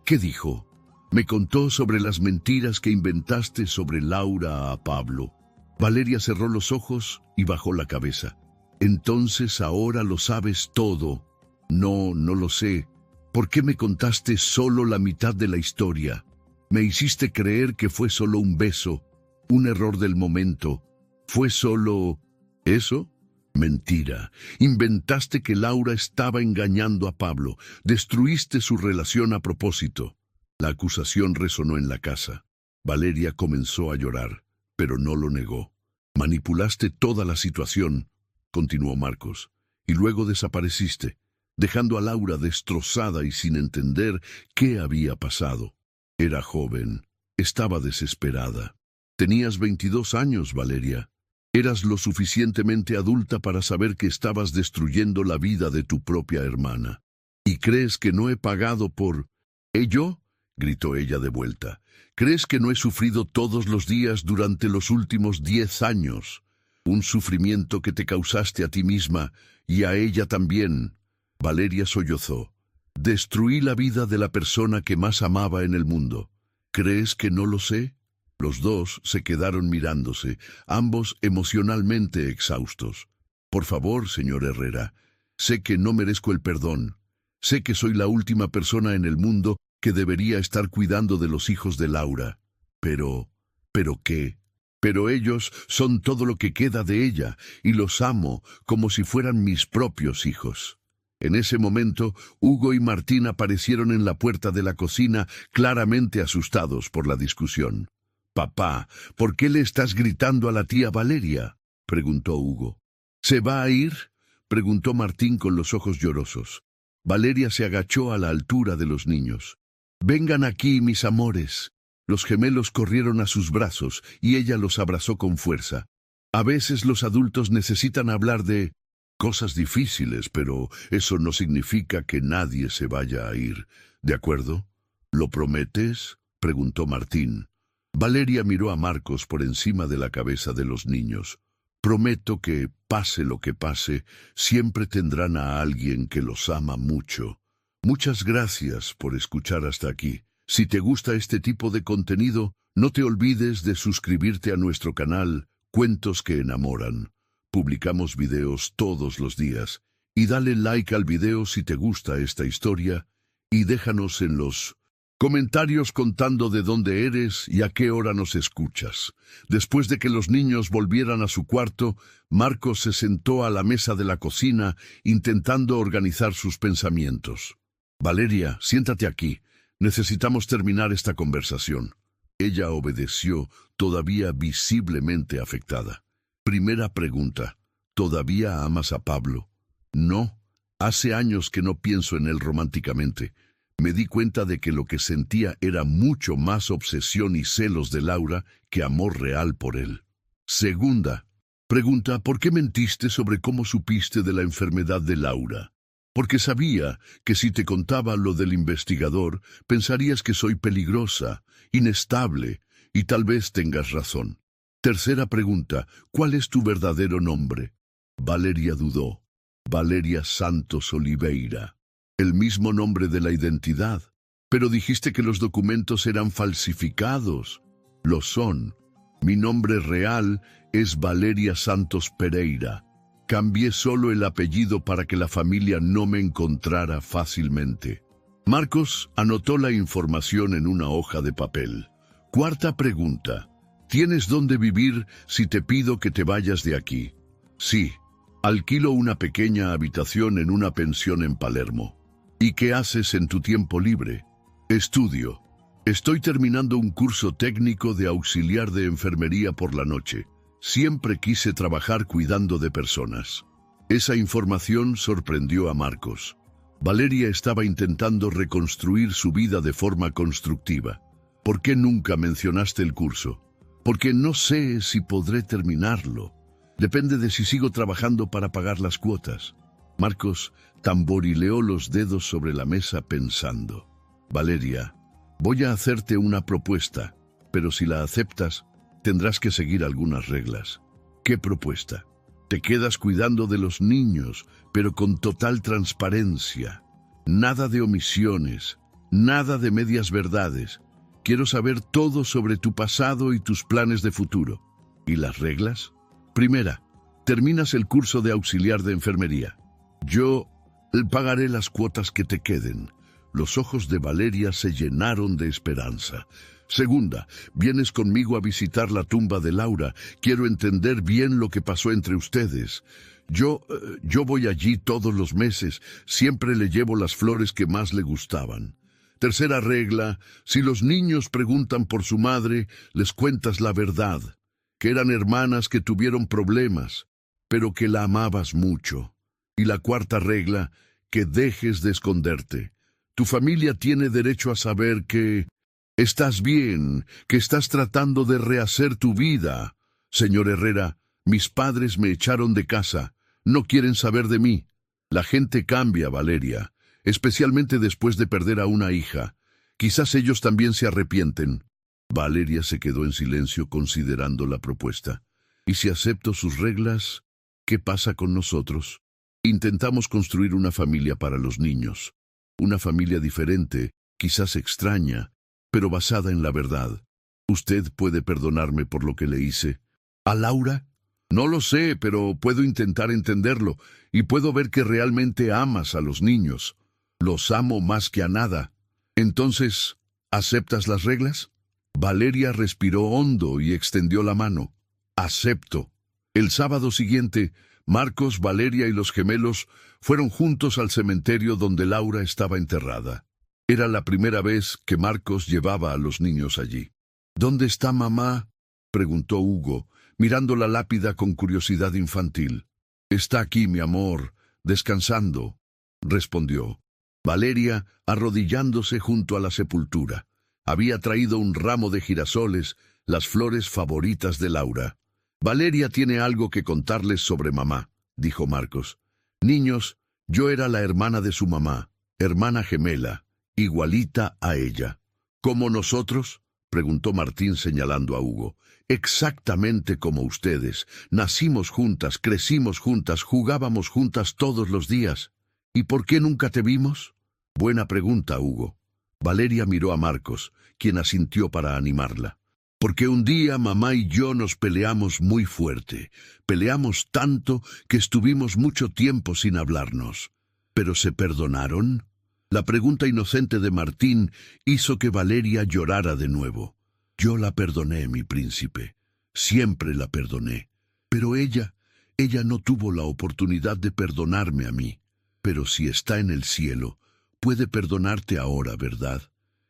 ¿Qué dijo? Me contó sobre las mentiras que inventaste sobre Laura a Pablo. Valeria cerró los ojos y bajó la cabeza. Entonces ahora lo sabes todo. No lo sé. ¿Por qué me contaste solo la mitad de la historia? Me hiciste creer que fue solo un beso, un error del momento. ¿Fue solo eso? Mentira. Inventaste que Laura estaba engañando a Pablo. Destruiste su relación a propósito. La acusación resonó en la casa. Valeria comenzó a llorar, pero no lo negó. Manipulaste toda la situación, continuó Marcos, y luego desapareciste, dejando a Laura destrozada y sin entender qué había pasado. Era joven, estaba desesperada. Tenías 22 años, Valeria. Eras lo suficientemente adulta para saber que estabas destruyendo la vida de tu propia hermana. ¿Y crees que no he pagado por ello? Gritó ella de vuelta. ¿Crees que no he sufrido todos los días durante los últimos 10 años? Un sufrimiento que te causaste a ti misma y a ella también. Valeria sollozó. Destruí la vida de la persona que más amaba en el mundo. ¿Crees que no lo sé? Los dos se quedaron mirándose, ambos emocionalmente exhaustos. Por favor, señor Herrera, sé que no merezco el perdón. Sé que soy la última persona en el mundo que debería estar cuidando de los hijos de Laura. ¿Pero qué? Pero ellos son todo lo que queda de ella, y los amo como si fueran mis propios hijos. En ese momento, Hugo y Martín aparecieron en la puerta de la cocina, claramente asustados por la discusión. Papá, ¿por qué le estás gritando a la tía Valeria?, preguntó Hugo. ¿Se va a ir?, preguntó Martín con los ojos llorosos. Valeria se agachó a la altura de los niños. «Vengan aquí, mis amores». Los gemelos corrieron a sus brazos y ella los abrazó con fuerza. A veces los adultos necesitan hablar de cosas difíciles, pero eso no significa que nadie se vaya a ir. ¿De acuerdo? ¿Lo prometes?, preguntó Martín. Valeria miró a Marcos por encima de la cabeza de los niños. Prometo que, pase lo que pase, siempre tendrán a alguien que los ama mucho. Muchas gracias por escuchar hasta aquí. Si te gusta este tipo de contenido, no te olvides de suscribirte a nuestro canal Cuentos que Enamoran. Publicamos videos todos los días. Y dale like al video si te gusta esta historia y déjanos en los comentarios contando de dónde eres y a qué hora nos escuchas. Después de que los niños volvieran a su cuarto, Marcos se sentó a la mesa de la cocina intentando organizar sus pensamientos. «Valeria, siéntate aquí. Necesitamos terminar esta conversación». Ella obedeció, todavía visiblemente afectada. Primera pregunta. ¿Todavía amas a Pablo? No. Hace años que no pienso en él románticamente. Me di cuenta de que lo que sentía era mucho más obsesión y celos de Laura que amor real por él. Segunda pregunta. ¿Por qué mentiste sobre cómo supiste de la enfermedad de Laura? Porque sabía que si te contaba lo del investigador, pensarías que soy peligrosa, inestable, y tal vez tengas razón. Tercera pregunta. ¿Cuál es tu verdadero nombre? Valeria dudó. Valeria Santos Oliveira. El mismo nombre de la identidad. Pero dijiste que los documentos eran falsificados. Lo son. Mi nombre real es Valeria Santos Pereira. Cambié solo el apellido para que la familia no me encontrara fácilmente. Marcos anotó la información en una hoja de papel. Cuarta pregunta. ¿Tienes dónde vivir si te pido que te vayas de aquí? Sí. Alquilo una pequeña habitación en una pensión en Palermo. ¿Y qué haces en tu tiempo libre? Estudio. Estoy terminando un curso técnico de auxiliar de enfermería por la noche. Siempre quise trabajar cuidando de personas. Esa información sorprendió a Marcos. Valeria estaba intentando reconstruir su vida de forma constructiva. ¿Por qué nunca mencionaste el curso? Porque no sé si podré terminarlo. Depende de si sigo trabajando para pagar las cuotas. Marcos tamborileó los dedos sobre la mesa pensando. Valeria, voy a hacerte una propuesta, pero si la aceptas, tendrás que seguir algunas reglas. ¿Qué propuesta? Te quedas cuidando de los niños, pero con total transparencia. Nada de omisiones, nada de medias verdades. Quiero saber todo sobre tu pasado y tus planes de futuro. ¿Y las reglas? Primera, terminas el curso de auxiliar de enfermería. Yo pagaré las cuotas que te queden. Los ojos de Valeria se llenaron de esperanza. Segunda, vienes conmigo a visitar la tumba de Laura. Quiero entender bien lo que pasó entre ustedes. Yo voy allí todos los meses. Siempre le llevo las flores que más le gustaban. Tercera regla, si los niños preguntan por su madre, les cuentas la verdad, que eran hermanas que tuvieron problemas, pero que la amabas mucho. Y la cuarta regla, que dejes de esconderte. Tu familia tiene derecho a saber que estás bien, que estás tratando de rehacer tu vida. Señor Herrera, mis padres me echaron de casa. No quieren saber de mí. La gente cambia, Valeria, especialmente después de perder a una hija. Quizás ellos también se arrepienten. Valeria se quedó en silencio considerando la propuesta. ¿Y si acepto sus reglas, qué pasa con nosotros? Intentamos construir una familia para los niños. Una familia diferente, quizás extraña, pero basada en la verdad. ¿Usted puede perdonarme por lo que le hice? ¿A Laura? No lo sé, pero puedo intentar entenderlo, y puedo ver que realmente amas a los niños. Los amo más que a nada. Entonces, ¿aceptas las reglas? Valeria respiró hondo y extendió la mano. Acepto. El sábado siguiente, Marcos, Valeria y los gemelos fueron juntos al cementerio donde Laura estaba enterrada. Era la primera vez que Marcos llevaba a los niños allí. ¿Dónde está mamá?, preguntó Hugo, mirando la lápida con curiosidad infantil. Está aquí, mi amor, descansando, respondió Valeria, arrodillándose junto a la sepultura. Había traído un ramo de girasoles, las flores favoritas de Laura. Valeria tiene algo que contarles sobre mamá, dijo Marcos. Niños, yo era la hermana de su mamá, hermana gemela, igualita a ella. ¿Como nosotros?, preguntó Martín señalando a Hugo. Exactamente como ustedes. Nacimos juntas, crecimos juntas, jugábamos juntas todos los días. ¿Y por qué nunca te vimos? Buena pregunta, Hugo. Valeria miró a Marcos, quien asintió para animarla. Porque un día mamá y yo nos peleamos muy fuerte. Peleamos tanto que estuvimos mucho tiempo sin hablarnos. ¿Pero se perdonaron? La pregunta inocente de Martín hizo que Valeria llorara de nuevo. Yo la perdoné, mi príncipe. Siempre la perdoné. Pero ella no tuvo la oportunidad de perdonarme a mí. Pero si está en el cielo, puede perdonarte ahora, ¿verdad?,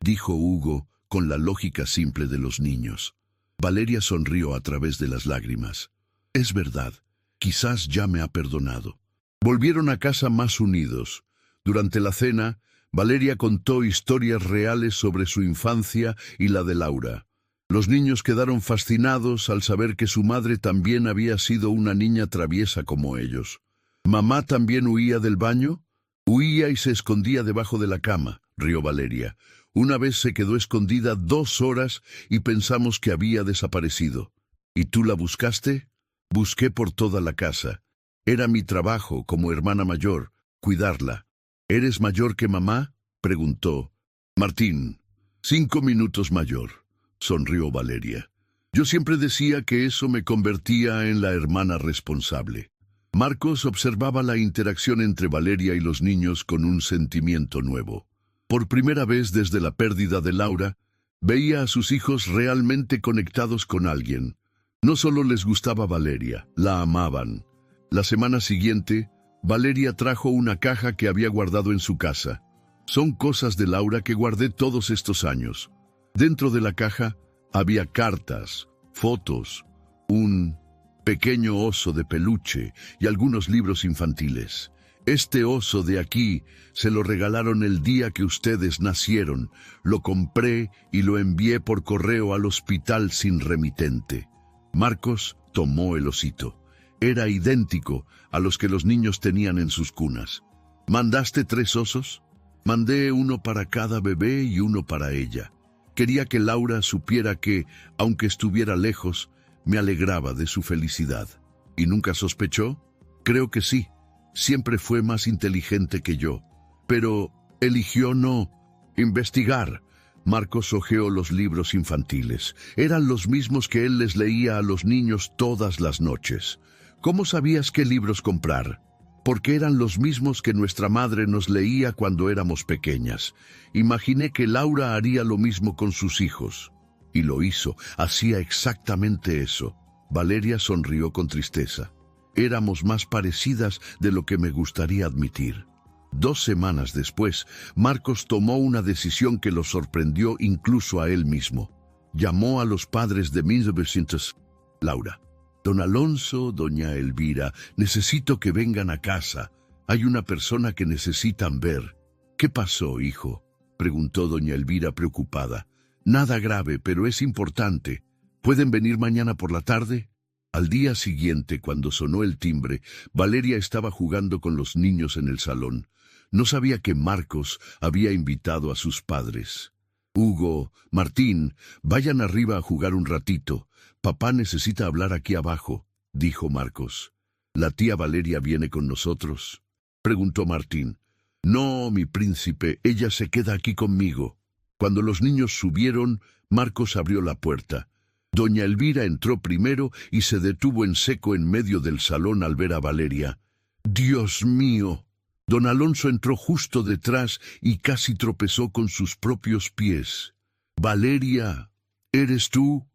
dijo Hugo con la lógica simple de los niños. Valeria sonrió a través de las lágrimas. Es verdad, quizás ya me ha perdonado. Volvieron a casa más unidos. Durante la cena, Valeria contó historias reales sobre su infancia y la de Laura. Los niños quedaron fascinados al saber que su madre también había sido una niña traviesa como ellos. ¿Mamá también huía del baño? Huía y se escondía debajo de la cama, rió Valeria. Una vez se quedó escondida 2 horas y pensamos que había desaparecido. ¿Y tú la buscaste? Busqué por toda la casa. Era mi trabajo, como hermana mayor, cuidarla. ¿Eres mayor que mamá?, preguntó Martín. 5 minutos mayor, sonrió Valeria. Yo siempre decía que eso me convertía en la hermana responsable. Marcos observaba la interacción entre Valeria y los niños con un sentimiento nuevo. Por primera vez desde la pérdida de Laura, veía a sus hijos realmente conectados con alguien. No solo les gustaba Valeria, la amaban. La semana siguiente, Valeria trajo una caja que había guardado en su casa. Son cosas de Laura que guardé todos estos años. Dentro de la caja había cartas, fotos, un pequeño oso de peluche y algunos libros infantiles. Este oso de aquí se lo regalaron el día que ustedes nacieron. Lo compré y lo envié por correo al hospital sin remitente. Marcos tomó el osito. Era idéntico a los que los niños tenían en sus cunas. ¿Mandaste 3 osos? Mandé uno para cada bebé y uno para ella. Quería que Laura supiera que, aunque estuviera lejos, me alegraba de su felicidad. ¿Y nunca sospechó? Creo que sí. Siempre fue más inteligente que yo. Pero eligió no investigar. Marcos hojeó los libros infantiles. Eran los mismos que él les leía a los niños todas las noches. ¿Cómo sabías qué libros comprar? Porque eran los mismos que nuestra madre nos leía cuando éramos pequeñas. Imaginé que Laura haría lo mismo con sus hijos. Y lo hizo, hacía exactamente eso. Valeria sonrió con tristeza. Éramos más parecidas de lo que me gustaría admitir. 2 semanas después, Marcos tomó una decisión que lo sorprendió incluso a él mismo. Llamó a los padres de 1900. Laura. Don Alonso, doña Elvira, necesito que vengan a casa. Hay una persona que necesitan ver. ¿Qué pasó, hijo?, preguntó doña Elvira preocupada. Nada grave, pero es importante. ¿Pueden venir mañana por la tarde? Al día siguiente, cuando sonó el timbre, Valeria estaba jugando con los niños en el salón. No sabía que Marcos había invitado a sus padres. Hugo, Martín, vayan arriba a jugar un ratito. Papá necesita hablar aquí abajo, dijo Marcos. ¿La tía Valeria viene con nosotros?, preguntó Martín. No, mi príncipe, ella se queda aquí conmigo. Cuando los niños subieron, Marcos abrió la puerta. Doña Elvira entró primero y se detuvo en seco en medio del salón al ver a Valeria. ¡Dios mío! Don Alonso entró justo detrás y casi tropezó con sus propios pies. «Valeria, ¿eres tú?»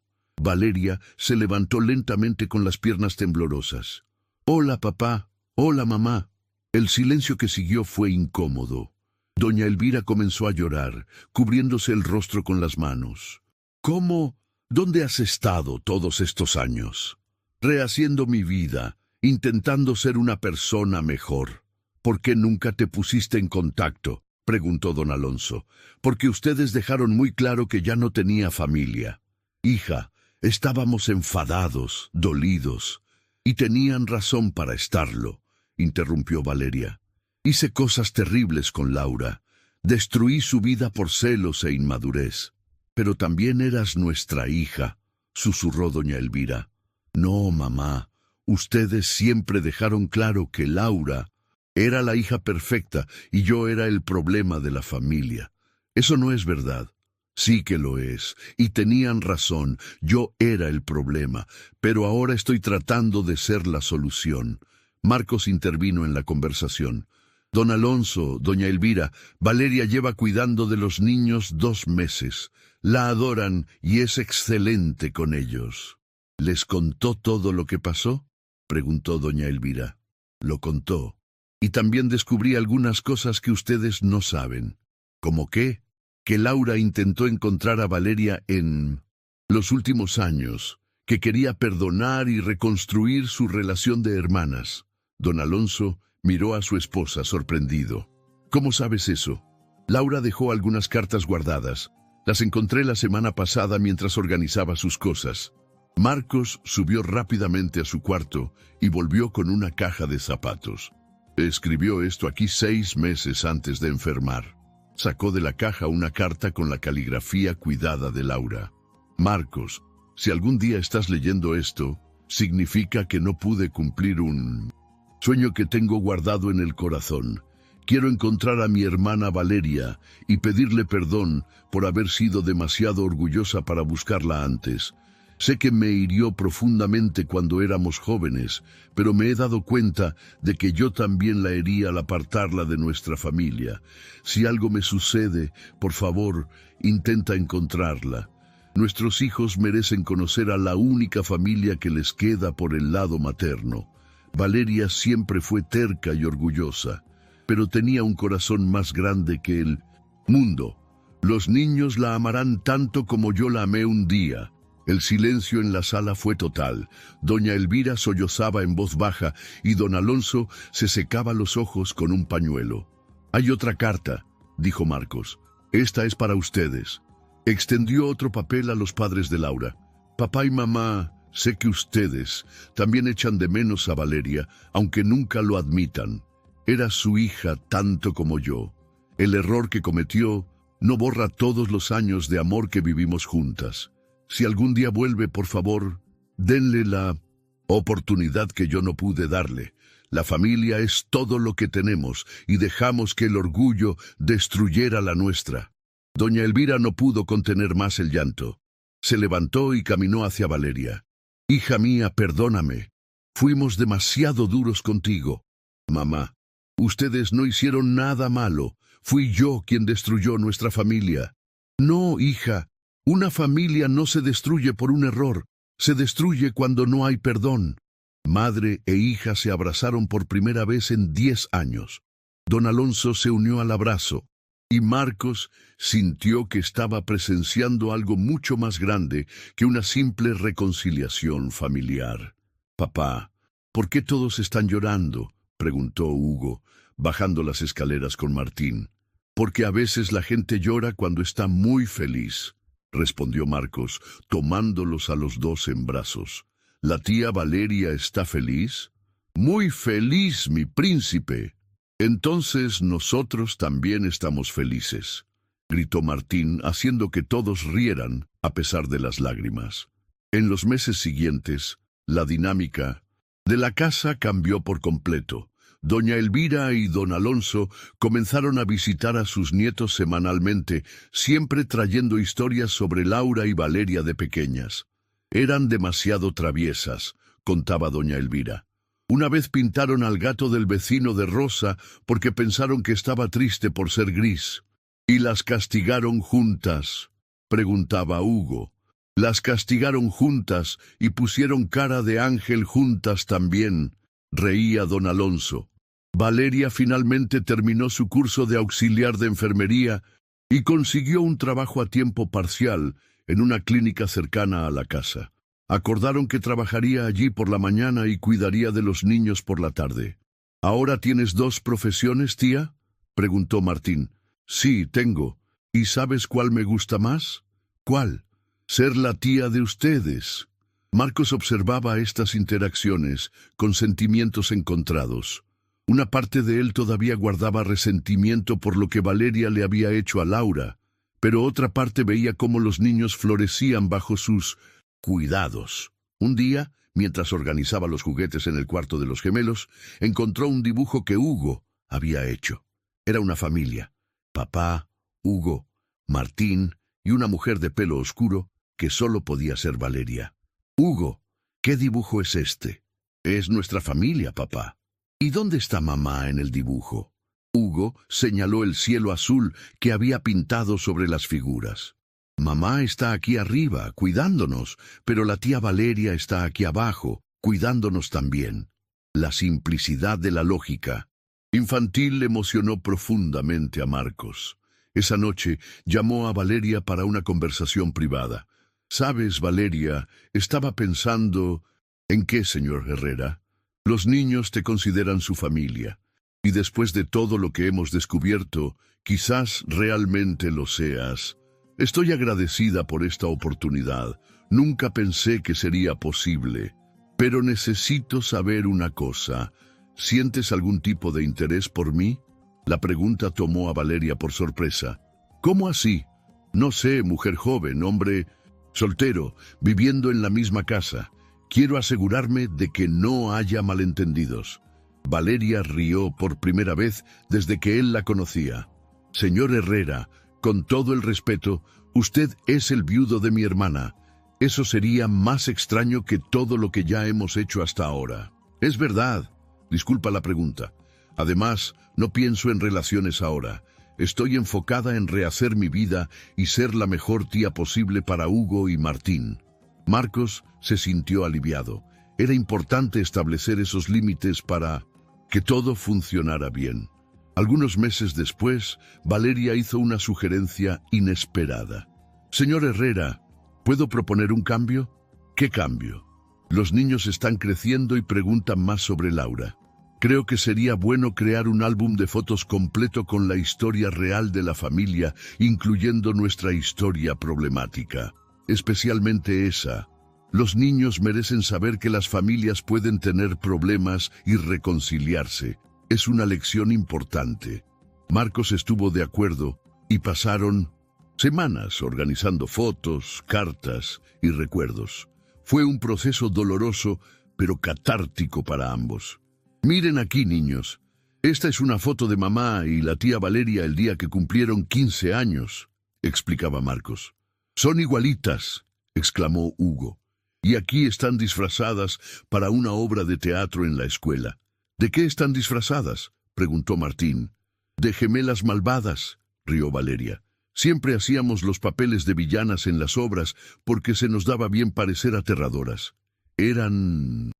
Valeria se levantó lentamente con las piernas temblorosas. «Hola, papá. Hola, mamá». El silencio que siguió fue incómodo. Doña Elvira comenzó a llorar, cubriéndose el rostro con las manos. «¿Cómo? ¿Dónde has estado todos estos años? Rehaciendo mi vida, intentando ser una persona mejor. ¿Por qué nunca te pusiste en contacto?, preguntó don Alonso. Porque ustedes dejaron muy claro que ya no tenía familia. Hija, estábamos enfadados, dolidos. Y tenían razón para estarlo, interrumpió Valeria. Hice cosas terribles con Laura. Destruí su vida por celos e inmadurez. Pero también eras nuestra hija, susurró doña Elvira. No, mamá, ustedes siempre dejaron claro que Laura era la hija perfecta y yo era el problema de la familia. Eso no es verdad. Sí que lo es, y tenían razón, yo era el problema, pero ahora estoy tratando de ser la solución. Marcos intervino en la conversación. Don Alonso, doña Elvira, Valeria lleva cuidando de los niños 2 meses. La adoran y es excelente con ellos. ¿Les contó todo lo que pasó?, preguntó doña Elvira. Lo contó. Y también descubrí algunas cosas que ustedes no saben. ¿Cómo qué? Que Laura intentó encontrar a Valeria en los últimos años, que quería perdonar y reconstruir su relación de hermanas. Don Alonso miró a su esposa sorprendido. ¿Cómo sabes eso? Laura dejó algunas cartas guardadas. Las encontré la semana pasada mientras organizaba sus cosas. Marcos subió rápidamente a su cuarto y volvió con una caja de zapatos. Escribió esto aquí 6 meses antes de enfermar. Sacó de la caja una carta con la caligrafía cuidada de Laura. Marcos, si algún día estás leyendo esto, significa que no pude cumplir un sueño que tengo guardado en el corazón. Quiero encontrar a mi hermana Valeria y pedirle perdón por haber sido demasiado orgullosa para buscarla antes. Sé que me hirió profundamente cuando éramos jóvenes, pero me he dado cuenta de que yo también la herí al apartarla de nuestra familia. Si algo me sucede, por favor, intenta encontrarla. Nuestros hijos merecen conocer a la única familia que les queda por el lado materno. Valeria siempre fue terca y orgullosa, pero tenía un corazón más grande que el mundo. Los niños la amarán tanto como yo la amé un día. El silencio en la sala fue total. Doña Elvira sollozaba en voz baja y don Alonso se secaba los ojos con un pañuelo. «Hay otra carta», dijo Marcos. «Esta es para ustedes». Extendió otro papel a los padres de Laura. «Papá y mamá, sé que ustedes también echan de menos a Valeria, aunque nunca lo admitan. Era su hija tanto como yo. El error que cometió no borra todos los años de amor que vivimos juntas. Si algún día vuelve, por favor, denle la oportunidad que yo no pude darle. La familia es todo lo que tenemos y dejamos que el orgullo destruyera la nuestra». Doña Elvira no pudo contener más el llanto. Se levantó y caminó hacia Valeria. «Hija mía, perdóname. Fuimos demasiado duros contigo. Mamá, ustedes no hicieron nada malo. Fui yo quien destruyó nuestra familia». «No, hija. Una familia no se destruye por un error, se destruye cuando no hay perdón». Madre e hija se abrazaron por primera vez en 10 años. Don Alonso se unió al abrazo, y Marcos sintió que estaba presenciando algo mucho más grande que una simple reconciliación familiar. «Papá, ¿por qué todos están llorando?», preguntó Hugo, bajando las escaleras con Martín. «Porque a veces la gente llora cuando está muy feliz», respondió Marcos, tomándolos a los dos en brazos. «¿La tía Valeria está feliz?» «Muy feliz, mi príncipe». «Entonces nosotros también estamos felices», gritó Martín, haciendo que todos rieran a pesar de las lágrimas. En los meses siguientes, la dinámica de la casa cambió por completo. Doña Elvira y don Alonso comenzaron a visitar a sus nietos semanalmente, siempre trayendo historias sobre Laura y Valeria de pequeñas. «Eran demasiado traviesas», contaba doña Elvira. «Una vez pintaron al gato del vecino de rosa porque pensaron que estaba triste por ser gris. ¿Y las castigaron juntas?», preguntaba Hugo. «Las castigaron juntas y pusieron cara de ángel juntas también», reía don Alonso. «Valeria finalmente terminó su curso de auxiliar de enfermería y consiguió un trabajo a tiempo parcial en una clínica cercana a la casa. Acordaron que trabajaría allí por la mañana y cuidaría de los niños por la tarde. ¿Ahora tienes dos profesiones, tía?, preguntó Martín. Sí, tengo. ¿Y sabes cuál me gusta más? ¿Cuál? Ser la tía de ustedes. Marcos observaba estas interacciones con sentimientos encontrados. Una parte de él todavía guardaba resentimiento por lo que Valeria le había hecho a Laura, pero otra parte veía cómo los niños florecían bajo sus cuidados. Un día, mientras organizaba los juguetes en el cuarto de los gemelos, encontró un dibujo que Hugo había hecho. Era una familia: papá, Hugo, Martín y una mujer de pelo oscuro que solo podía ser Valeria. Hugo, ¿qué dibujo es este? Es nuestra familia, papá. ¿Y dónde está mamá en el dibujo? Hugo señaló el cielo azul que había pintado sobre las figuras. Mamá está aquí arriba, cuidándonos, pero la tía Valeria está aquí abajo, cuidándonos también. La simplicidad de la lógica infantil emocionó profundamente a Marcos. Esa noche llamó a Valeria para una conversación privada. «¿Sabes, Valeria? Estaba pensando...» «¿En qué, señor Herrera?» «Los niños te consideran su familia. Y después de todo lo que hemos descubierto, quizás realmente lo seas. Estoy agradecida por esta oportunidad. Nunca pensé que sería posible. Pero necesito saber una cosa. ¿Sientes algún tipo de interés por mí?» La pregunta tomó a Valeria por sorpresa. «¿Cómo así?» «No sé, mujer joven, hombre soltero, viviendo en la misma casa. Quiero asegurarme de que no haya malentendidos». Valeria rió por primera vez desde que él la conocía. «Señor Herrera, con todo el respeto, usted es el viudo de mi hermana. Eso sería más extraño que todo lo que ya hemos hecho hasta ahora». «Es verdad. Disculpa la pregunta. Además, no pienso en relaciones ahora. Estoy enfocada en rehacer mi vida y ser la mejor tía posible para Hugo y Martín». Marcos se sintió aliviado. Era importante establecer esos límites para que todo funcionara bien. Algunos meses después, Valeria hizo una sugerencia inesperada. «Señor Herrera, ¿puedo proponer un cambio?» «¿Qué cambio?» «Los niños están creciendo y preguntan más sobre Laura. Creo que sería bueno crear un álbum de fotos completo con la historia real de la familia, incluyendo nuestra historia problemática. Especialmente esa. Los niños merecen saber que las familias pueden tener problemas y reconciliarse. Es una lección importante». Marcos estuvo de acuerdo y pasaron semanas organizando fotos, cartas y recuerdos. Fue un proceso doloroso, pero catártico para ambos. «Miren aquí, niños. Esta es una foto de mamá y la tía Valeria el día que cumplieron 15 años», explicaba Marcos. «Son igualitas», exclamó Hugo. «Y aquí están disfrazadas para una obra de teatro en la escuela». «¿De qué están disfrazadas?», preguntó Martín. «De gemelas malvadas», rió Valeria. «Siempre hacíamos los papeles de villanas en las obras porque se nos daba bien parecer aterradoras». «¿Eran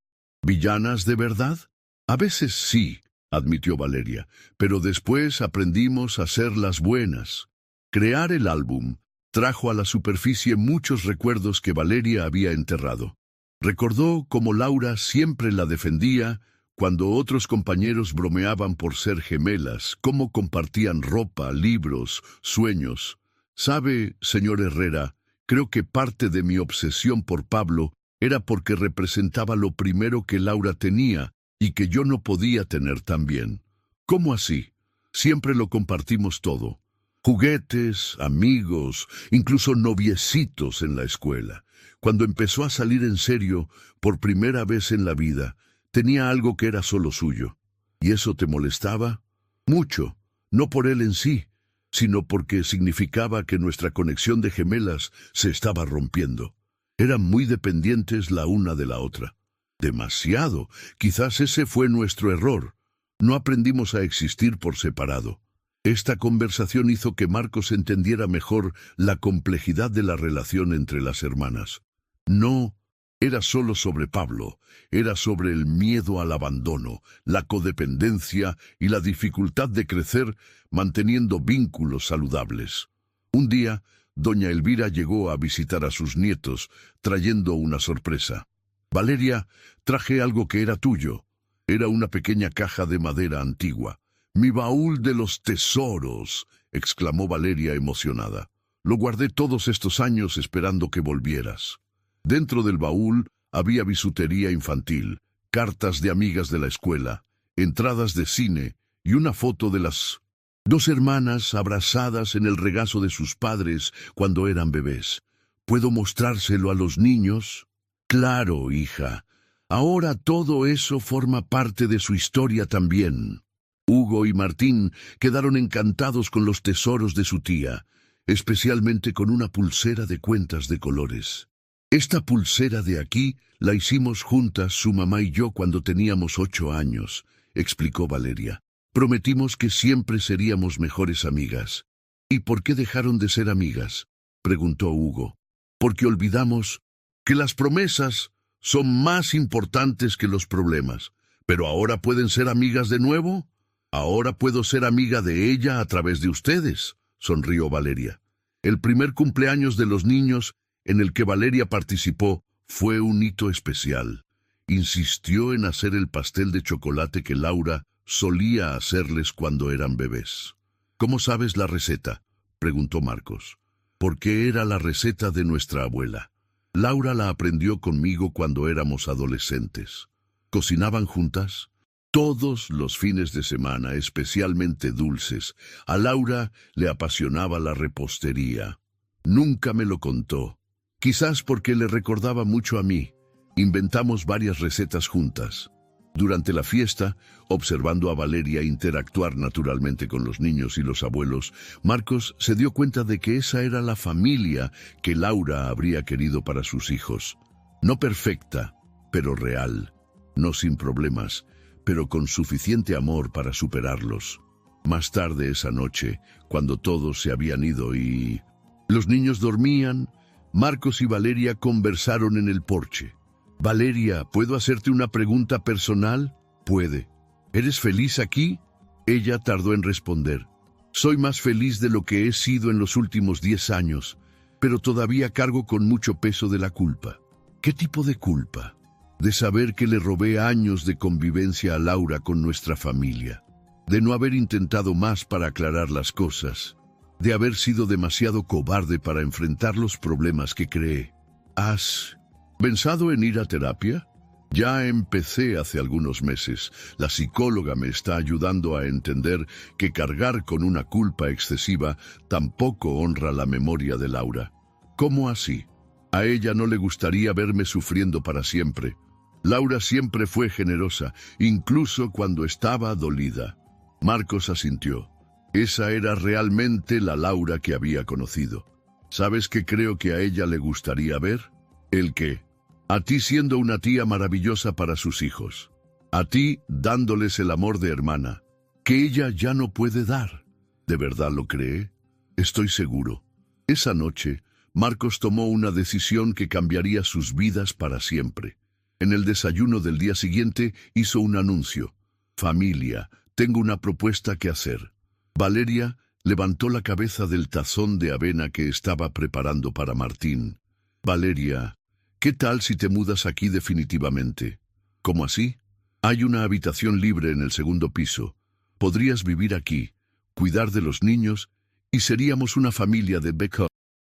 villanas de verdad?» «A veces sí», admitió Valeria, «pero después aprendimos a ser las buenas». Crear el álbum trajo a la superficie muchos recuerdos que Valeria había enterrado. Recordó cómo Laura siempre la defendía cuando otros compañeros bromeaban por ser gemelas, cómo compartían ropa, libros, sueños. «Sabe, señor Herrera, creo que parte de mi obsesión por Pablo era porque representaba lo primero que Laura tenía y que yo no podía tener también». «¿Cómo así?» «Siempre lo compartimos todo. Juguetes, amigos, incluso noviecitos en la escuela. Cuando empezó a salir en serio, por primera vez en la vida, tenía algo que era solo suyo. ¿Y eso te molestaba?» «Mucho, no por él en sí, sino porque significaba que nuestra conexión de gemelas se estaba rompiendo. Eran muy dependientes la una de la otra. Demasiado. Quizás ese fue nuestro error. No aprendimos a existir por separado». Esta conversación hizo que Marcos entendiera mejor la complejidad de la relación entre las hermanas. No era solo sobre Pablo, era sobre el miedo al abandono, la codependencia y la dificultad de crecer manteniendo vínculos saludables. Un día, Doña Elvira llegó a visitar a sus nietos, trayendo una sorpresa. Valeria, traje algo que era tuyo. Era una pequeña caja de madera antigua. «Mi baúl de los tesoros», exclamó Valeria emocionada. «Lo guardé todos estos años esperando que volvieras». Dentro del baúl había bisutería infantil, cartas de amigas de la escuela, entradas de cine y una foto de las dos hermanas abrazadas en el regazo de sus padres cuando eran bebés. ¿Puedo mostrárselo a los niños? Claro, hija. Ahora todo eso forma parte de su historia también. Hugo y Martín quedaron encantados con los tesoros de su tía, especialmente con una pulsera de cuentas de colores. Esta pulsera de aquí la hicimos juntas su mamá y yo cuando teníamos 8 años, explicó Valeria. Prometimos que siempre seríamos mejores amigas. ¿Y por qué dejaron de ser amigas?, preguntó Hugo. Porque olvidamos que las promesas son más importantes que los problemas. ¿Pero ahora pueden ser amigas de nuevo? Ahora puedo ser amiga de ella a través de ustedes, sonrió Valeria. El primer cumpleaños de los niños en el que Valeria participó fue un hito especial. Insistió en hacer el pastel de chocolate que Laura solía hacerles cuando eran bebés. ¿Cómo sabes la receta?, preguntó Marcos. Porque era la receta de nuestra abuela. Laura la aprendió conmigo cuando éramos adolescentes. ¿Cocinaban juntas? Todos los fines de semana, especialmente dulces. A Laura le apasionaba la repostería. Nunca me lo contó. Quizás porque le recordaba mucho a mí. Inventamos varias recetas juntas. Durante la fiesta, observando a Valeria interactuar naturalmente con los niños y los abuelos, Marcos se dio cuenta de que esa era la familia que Laura habría querido para sus hijos. No perfecta, pero real. No sin problemas, pero con suficiente amor para superarlos. Más tarde esa noche, cuando todos se habían ido y los niños dormían, Marcos y Valeria conversaron en el porche. Valeria, ¿puedo hacerte una pregunta personal? Puede. ¿Eres feliz aquí? Ella tardó en responder. Soy más feliz de lo que he sido en los últimos 10 años, pero todavía cargo con mucho peso de la culpa. ¿Qué tipo de culpa? De saber que le robé años de convivencia a Laura con nuestra familia, de no haber intentado más para aclarar las cosas, de haber sido demasiado cobarde para enfrentar los problemas que creé. ¿Has pensado en ir a terapia? Ya empecé hace algunos meses. La psicóloga me está ayudando a entender que cargar con una culpa excesiva tampoco honra la memoria de Laura. ¿Cómo así? A ella no le gustaría verme sufriendo para siempre. Laura siempre fue generosa, incluso cuando estaba dolida. Marcos asintió. Esa era realmente la Laura que había conocido. ¿Sabes qué creo que a ella le gustaría ver? ¿El qué? A ti siendo una tía maravillosa para sus hijos. A ti dándoles el amor de hermana, que ella ya no puede dar. ¿De verdad lo cree? Estoy seguro. Esa noche, Marcos tomó una decisión que cambiaría sus vidas para siempre. En el desayuno del día siguiente hizo un anuncio. Familia, tengo una propuesta que hacer. Valeria levantó la cabeza del tazón de avena que estaba preparando para Martín. Valeria, ¿qué tal si te mudas aquí definitivamente? ¿Cómo así? Hay una habitación libre en el segundo piso. Podrías vivir aquí, cuidar de los niños, y seríamos una familia de Becca.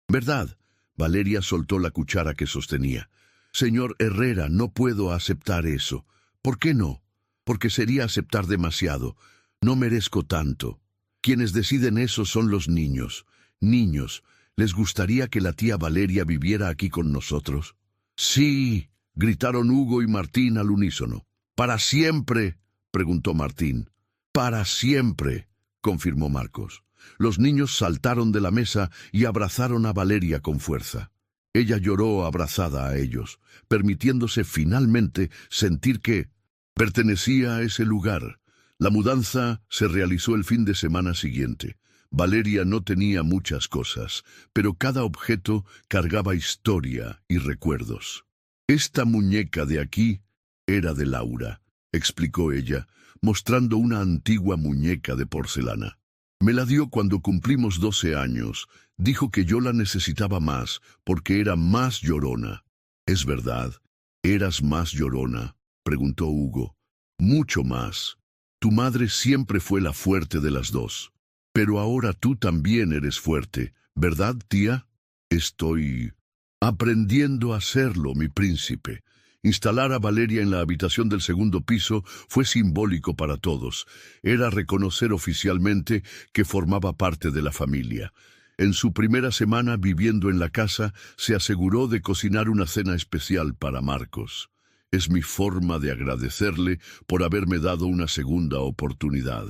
¿Verdad? Valeria soltó la cuchara que sostenía. Señor Herrera, no puedo aceptar eso. ¿Por qué no? Porque sería aceptar demasiado. No merezco tanto. Quienes deciden eso son los niños. Niños, ¿les gustaría que la tía Valeria viviera aquí con nosotros? Sí, gritaron Hugo y Martín al unísono. ¿Para siempre?, preguntó Martín. Para siempre, confirmó Marcos. Los niños saltaron de la mesa y abrazaron a Valeria con fuerza. Ella lloró abrazada a ellos, permitiéndose finalmente sentir que pertenecía a ese lugar. La mudanza se realizó el fin de semana siguiente. Valeria no tenía muchas cosas, pero cada objeto cargaba historia y recuerdos. Esta muñeca de aquí era de Laura, explicó ella, mostrando una antigua muñeca de porcelana. Me la dio cuando cumplimos 12 años. Dijo que yo la necesitaba más, porque era más llorona. ¿Es verdad? ¿Eras más llorona?, preguntó Hugo. Mucho más. Tu madre siempre fue la fuerte de las dos. Pero ahora tú también eres fuerte, ¿verdad, tía? Estoy aprendiendo a hacerlo, mi príncipe. Instalar a Valeria en la habitación del segundo piso fue simbólico para todos. Era reconocer oficialmente que formaba parte de la familia. En su primera semana viviendo en la casa, se aseguró de cocinar una cena especial para Marcos. Es mi forma de agradecerle por haberme dado una segunda oportunidad.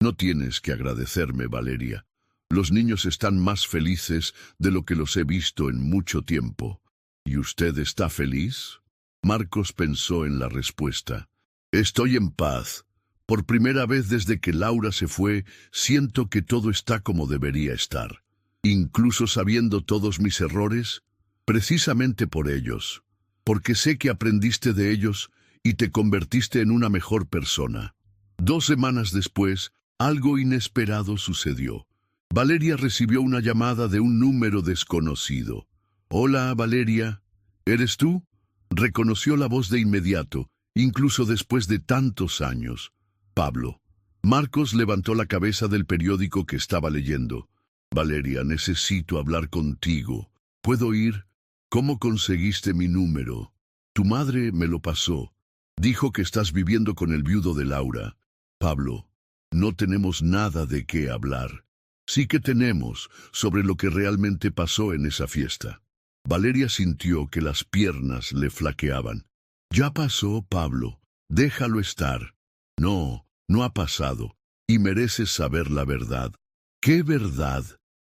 No tienes que agradecerme, Valeria. Los niños están más felices de lo que los he visto en mucho tiempo. ¿Y usted está feliz? Marcos pensó en la respuesta. Estoy en paz. Por primera vez desde que Laura se fue, siento que todo está como debería estar. Incluso sabiendo todos mis errores, precisamente por ellos. Porque sé que aprendiste de ellos y te convertiste en una mejor persona. 2 semanas después, algo inesperado sucedió. Valeria recibió una llamada de un número desconocido. «Hola, Valeria. ¿Eres tú?». Reconoció la voz de inmediato, incluso después de tantos años. Pablo. Marcos levantó la cabeza del periódico que estaba leyendo. «Valeria, necesito hablar contigo. ¿Puedo ir? ¿Cómo conseguiste mi número? Tu madre me lo pasó. Dijo que estás viviendo con el viudo de Laura». Pablo. «No tenemos nada de qué hablar». «Sí que tenemos, sobre lo que realmente pasó en esa fiesta». Valeria sintió que las piernas le flaqueaban. «Ya pasó, Pablo. Déjalo estar». «No, no ha pasado. Y mereces saber la verdad». «¿Qué verdad?».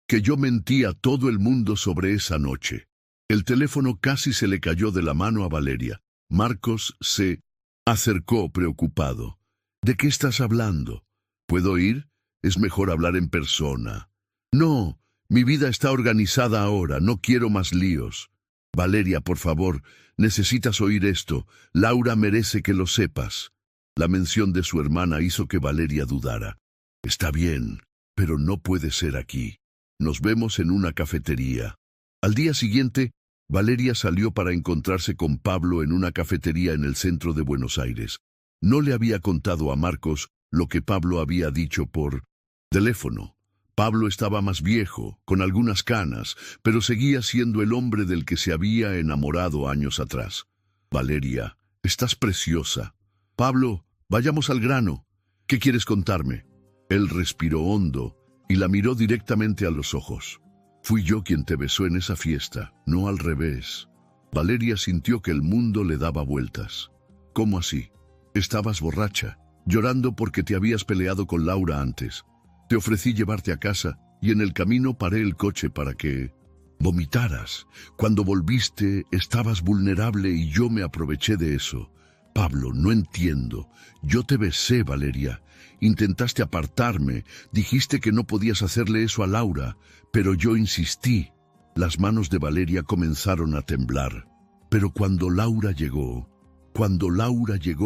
«Que yo mentí a todo el mundo sobre esa noche». El teléfono casi se le cayó de la mano a Valeria. Marcos se acercó preocupado. «¿De qué estás hablando? ¿Puedo ir? Es mejor hablar en persona». «No. Mi vida está organizada ahora, no quiero más líos». «Valeria, por favor, necesitas oír esto. Laura merece que lo sepas». La mención de su hermana hizo que Valeria dudara. «Está bien, pero no puede ser aquí. Nos vemos en una cafetería». Al día siguiente, Valeria salió para encontrarse con Pablo en una cafetería en el centro de Buenos Aires. No le había contado a Marcos lo que Pablo había dicho por teléfono. Pablo estaba más viejo, con algunas canas, pero seguía siendo el hombre del que se había enamorado años atrás. «Valeria, estás preciosa». «Pablo, vayamos al grano. ¿Qué quieres contarme?». Él respiró hondo y la miró directamente a los ojos. «Fui yo quien te besó en esa fiesta, no al revés». Valeria sintió que el mundo le daba vueltas. «¿Cómo así? Estabas borracha, llorando porque te habías peleado con Laura antes. Te ofrecí llevarte a casa y en el camino paré el coche para que vomitaras. Cuando volviste estabas vulnerable y yo me aproveché de eso». «Pablo, no entiendo. Yo te besé, Valeria. Intentaste apartarme, dijiste que no podías hacerle eso a Laura, pero yo insistí». Las manos de Valeria comenzaron a temblar. «Pero cuando Laura llegó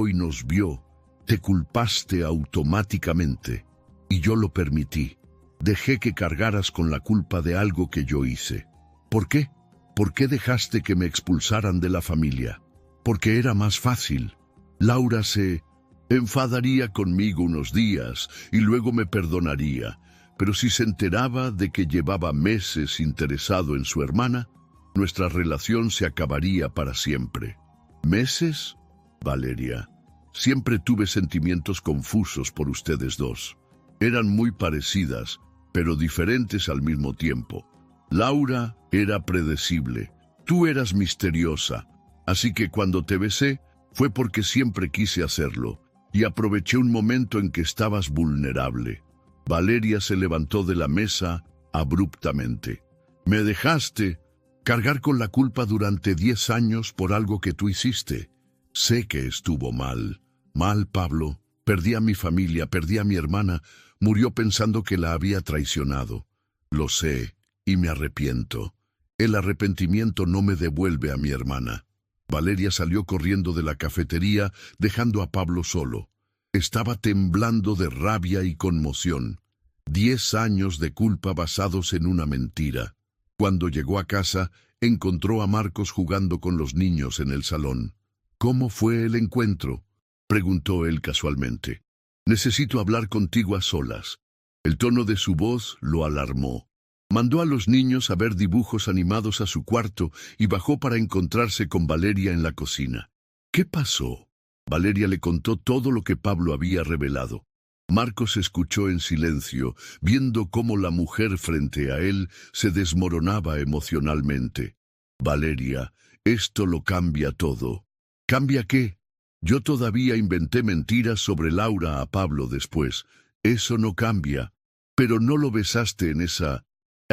y nos vio, te culpaste automáticamente. Y yo lo permití. Dejé que cargaras con la culpa de algo que yo hice». «¿Por qué? ¿Por qué dejaste que me expulsaran de la familia?». «Porque era más fácil. Laura se enfadaría conmigo unos días y luego me perdonaría, pero si se enteraba de que llevaba meses interesado en su hermana, nuestra relación se acabaría para siempre». «¿Meses?». «Valeria, siempre tuve sentimientos confusos por ustedes dos. Eran muy parecidas, pero diferentes al mismo tiempo. Laura era predecible, tú eras misteriosa, así que cuando te besé fue porque siempre quise hacerlo y aproveché un momento en que estabas vulnerable». Valeria se levantó de la mesa abruptamente. «Me dejaste cargar con la culpa durante 10 años por algo que tú hiciste. Sé que estuvo mal. Mal, Pablo. Perdí a mi familia, perdí a mi hermana. Murió pensando que la había traicionado. Lo sé, y me arrepiento. El arrepentimiento no me devuelve a mi hermana». Valeria salió corriendo de la cafetería, dejando a Pablo solo. Estaba temblando de rabia y conmoción. 10 años de culpa basados en una mentira. Cuando llegó a casa, encontró a Marcos jugando con los niños en el salón. «¿Cómo fue el encuentro?», preguntó él casualmente. «Necesito hablar contigo a solas». El tono de su voz lo alarmó. Mandó a los niños a ver dibujos animados a su cuarto y bajó para encontrarse con Valeria en la cocina. «¿Qué pasó?». Valeria le contó todo lo que Pablo había revelado. Marcos escuchó en silencio, viendo cómo la mujer frente a él se desmoronaba emocionalmente. «Valeria, esto lo cambia todo». «¿Cambia qué?». «Yo todavía inventé mentiras sobre Laura a Pablo después. Eso no cambia. Pero no lo besaste en esa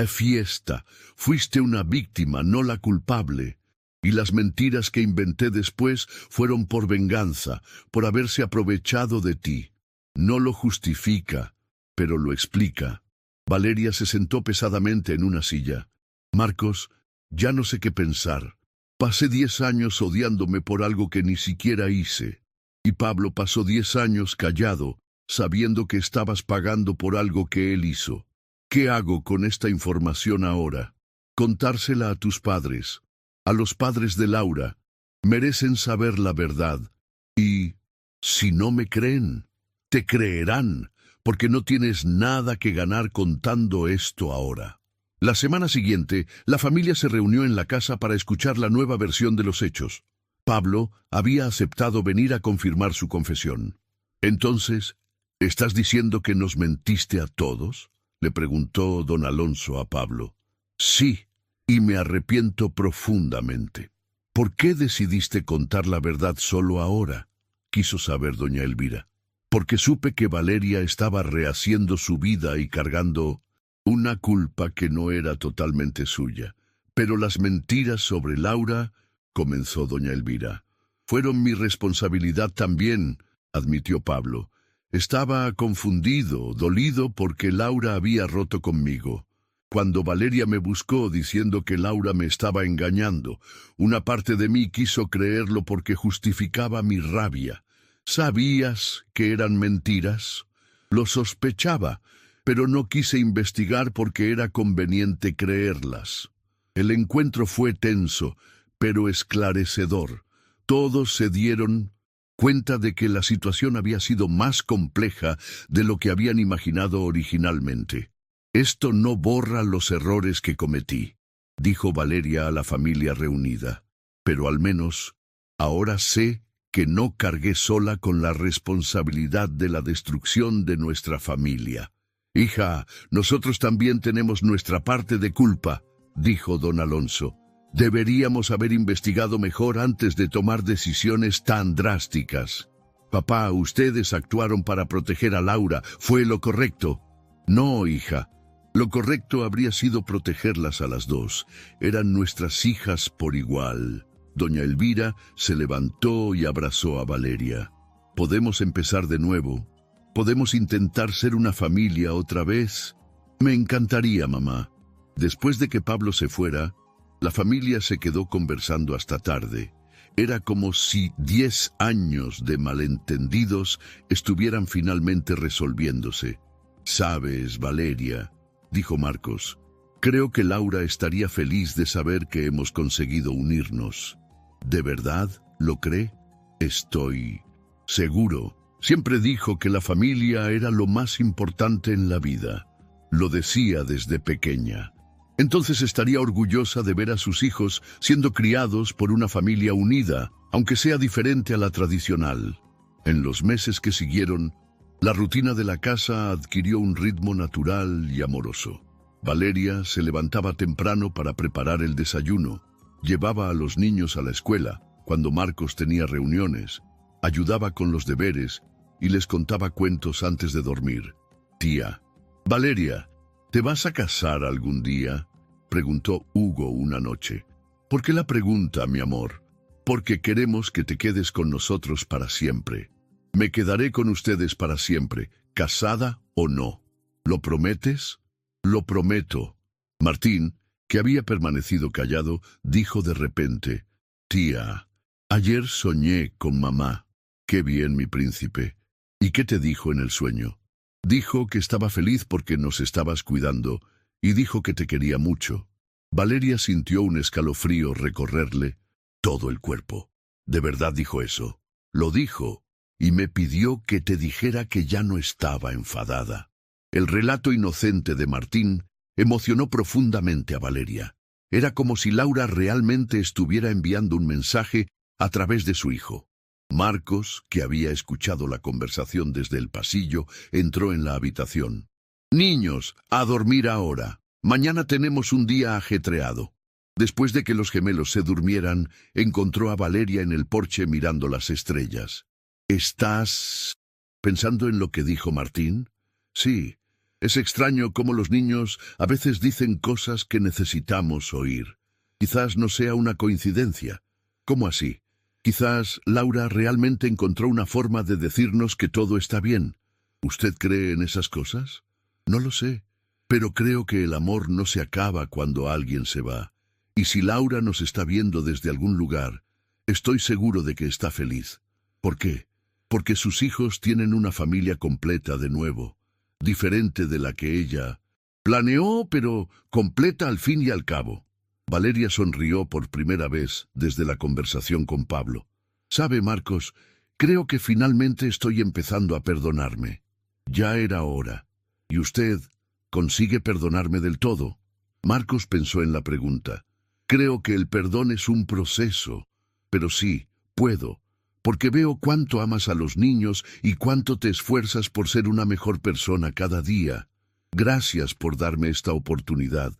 fiesta. Fuiste una víctima, no la culpable. Y las mentiras que inventé después fueron por venganza, por haberse aprovechado de ti». No lo justifica, pero lo explica. Valeria se sentó pesadamente en una silla. «Marcos, ya no sé qué pensar. Pasé 10 años odiándome por algo que ni siquiera hice. Y Pablo pasó 10 años callado, sabiendo que estabas pagando por algo que él hizo. ¿Qué hago con esta información ahora? Contársela a tus padres, a los padres de Laura. Merecen saber la verdad. Y si no me creen, te creerán, porque no tienes nada que ganar contando esto ahora». La semana siguiente, la familia se reunió en la casa para escuchar la nueva versión de los hechos. Pablo había aceptado venir a confirmar su confesión. «Entonces, ¿estás diciendo que nos mentiste a todos?», le preguntó don Alonso a Pablo. «Sí, y me arrepiento profundamente». «¿Por qué decidiste contar la verdad solo ahora?», quiso saber doña Elvira. «Porque supe que Valeria estaba rehaciendo su vida y cargando una culpa que no era totalmente suya. Pero las mentiras sobre Laura», comenzó doña Elvira. «Fueron mi responsabilidad también», admitió Pablo. «Estaba confundido, dolido porque Laura había roto conmigo. Cuando Valeria me buscó diciendo que Laura me estaba engañando, una parte de mí quiso creerlo porque justificaba mi rabia. ¿Sabías que eran mentiras?». «Lo sospechaba, pero no quise investigar porque era conveniente creerlas». El encuentro fue tenso, pero esclarecedor. Todos se dieron cuenta de que la situación había sido más compleja de lo que habían imaginado originalmente. «Esto no borra los errores que cometí», dijo Valeria a la familia reunida. «Pero al menos ahora sé que no cargué sola con la responsabilidad de la destrucción de nuestra familia». «Hija, nosotros también tenemos nuestra parte de culpa», dijo don Alonso. «Deberíamos haber investigado mejor antes de tomar decisiones tan drásticas». «Papá, ustedes actuaron para proteger a Laura. ¿Fue lo correcto?». «No, hija. Lo correcto habría sido protegerlas a las dos. Eran nuestras hijas por igual». Doña Elvira se levantó y abrazó a Valeria. «Podemos empezar de nuevo. Podemos intentar ser una familia otra vez». «Me encantaría, mamá». Después de que Pablo se fuera, la familia se quedó conversando hasta tarde. Era como si 10 años de malentendidos estuvieran finalmente resolviéndose. «Sabes, Valeria», dijo Marcos, «creo que Laura estaría feliz de saber que hemos conseguido unirnos». «¿De verdad lo cree?». «Estoy seguro. Siempre dijo que la familia era lo más importante en la vida. Lo decía desde pequeña. Entonces estaría orgullosa de ver a sus hijos siendo criados por una familia unida, aunque sea diferente a la tradicional». En los meses que siguieron, la rutina de la casa adquirió un ritmo natural y amoroso. Valeria se levantaba temprano para preparar el desayuno, llevaba a los niños a la escuela cuando Marcos tenía reuniones, ayudaba con los deberes y les contaba cuentos antes de dormir. «Tía, Valeria, ¿te vas a casar algún día?», preguntó Hugo una noche. «¿Por qué la pregunta, mi amor?». «Porque queremos que te quedes con nosotros para siempre». «Me quedaré con ustedes para siempre, casada o no». «¿Lo prometes?». «Lo prometo». Martín, que había permanecido callado, dijo de repente: «Tía, ayer soñé con mamá». «Qué bien, mi príncipe. ¿Y qué te dijo en el sueño?». Dijo que estaba feliz porque nos estabas cuidando y dijo que te quería mucho. Valeria sintió un escalofrío recorrerle todo el cuerpo. ¿De verdad dijo eso? Lo dijo, y me pidió que te dijera que ya no estaba enfadada. El relato inocente de Martín emocionó profundamente a Valeria. Era como si Laura realmente estuviera enviando un mensaje a través de su hijo. Marcos, que había escuchado la conversación desde el pasillo, entró en la habitación. «Niños, a dormir ahora. Mañana tenemos un día ajetreado». Después de que los gemelos se durmieran, encontró a Valeria en el porche mirando las estrellas. «¿Estás pensando en lo que dijo Martín?» «Sí. Es extraño cómo los niños a veces dicen cosas que necesitamos oír. Quizás no sea una coincidencia». «¿Cómo así?» «Quizás Laura realmente encontró una forma de decirnos que todo está bien». «¿Usted cree en esas cosas?» «No lo sé, pero creo que el amor no se acaba cuando alguien se va. Y si Laura nos está viendo desde algún lugar, estoy seguro de que está feliz». «¿Por qué?» «Porque sus hijos tienen una familia completa de nuevo, diferente de la que ella planeó, pero completa al fin y al cabo». Valeria sonrió por primera vez desde la conversación con Pablo. «¿Sabe, Marcos? Creo que finalmente estoy empezando a perdonarme. Ya era hora. ¿Y usted consigue perdonarme del todo?» Marcos pensó en la pregunta. «Creo que el perdón es un proceso, pero sí, puedo, porque veo cuánto amas a los niños y cuánto te esfuerzas por ser una mejor persona cada día. Gracias por darme esta oportunidad.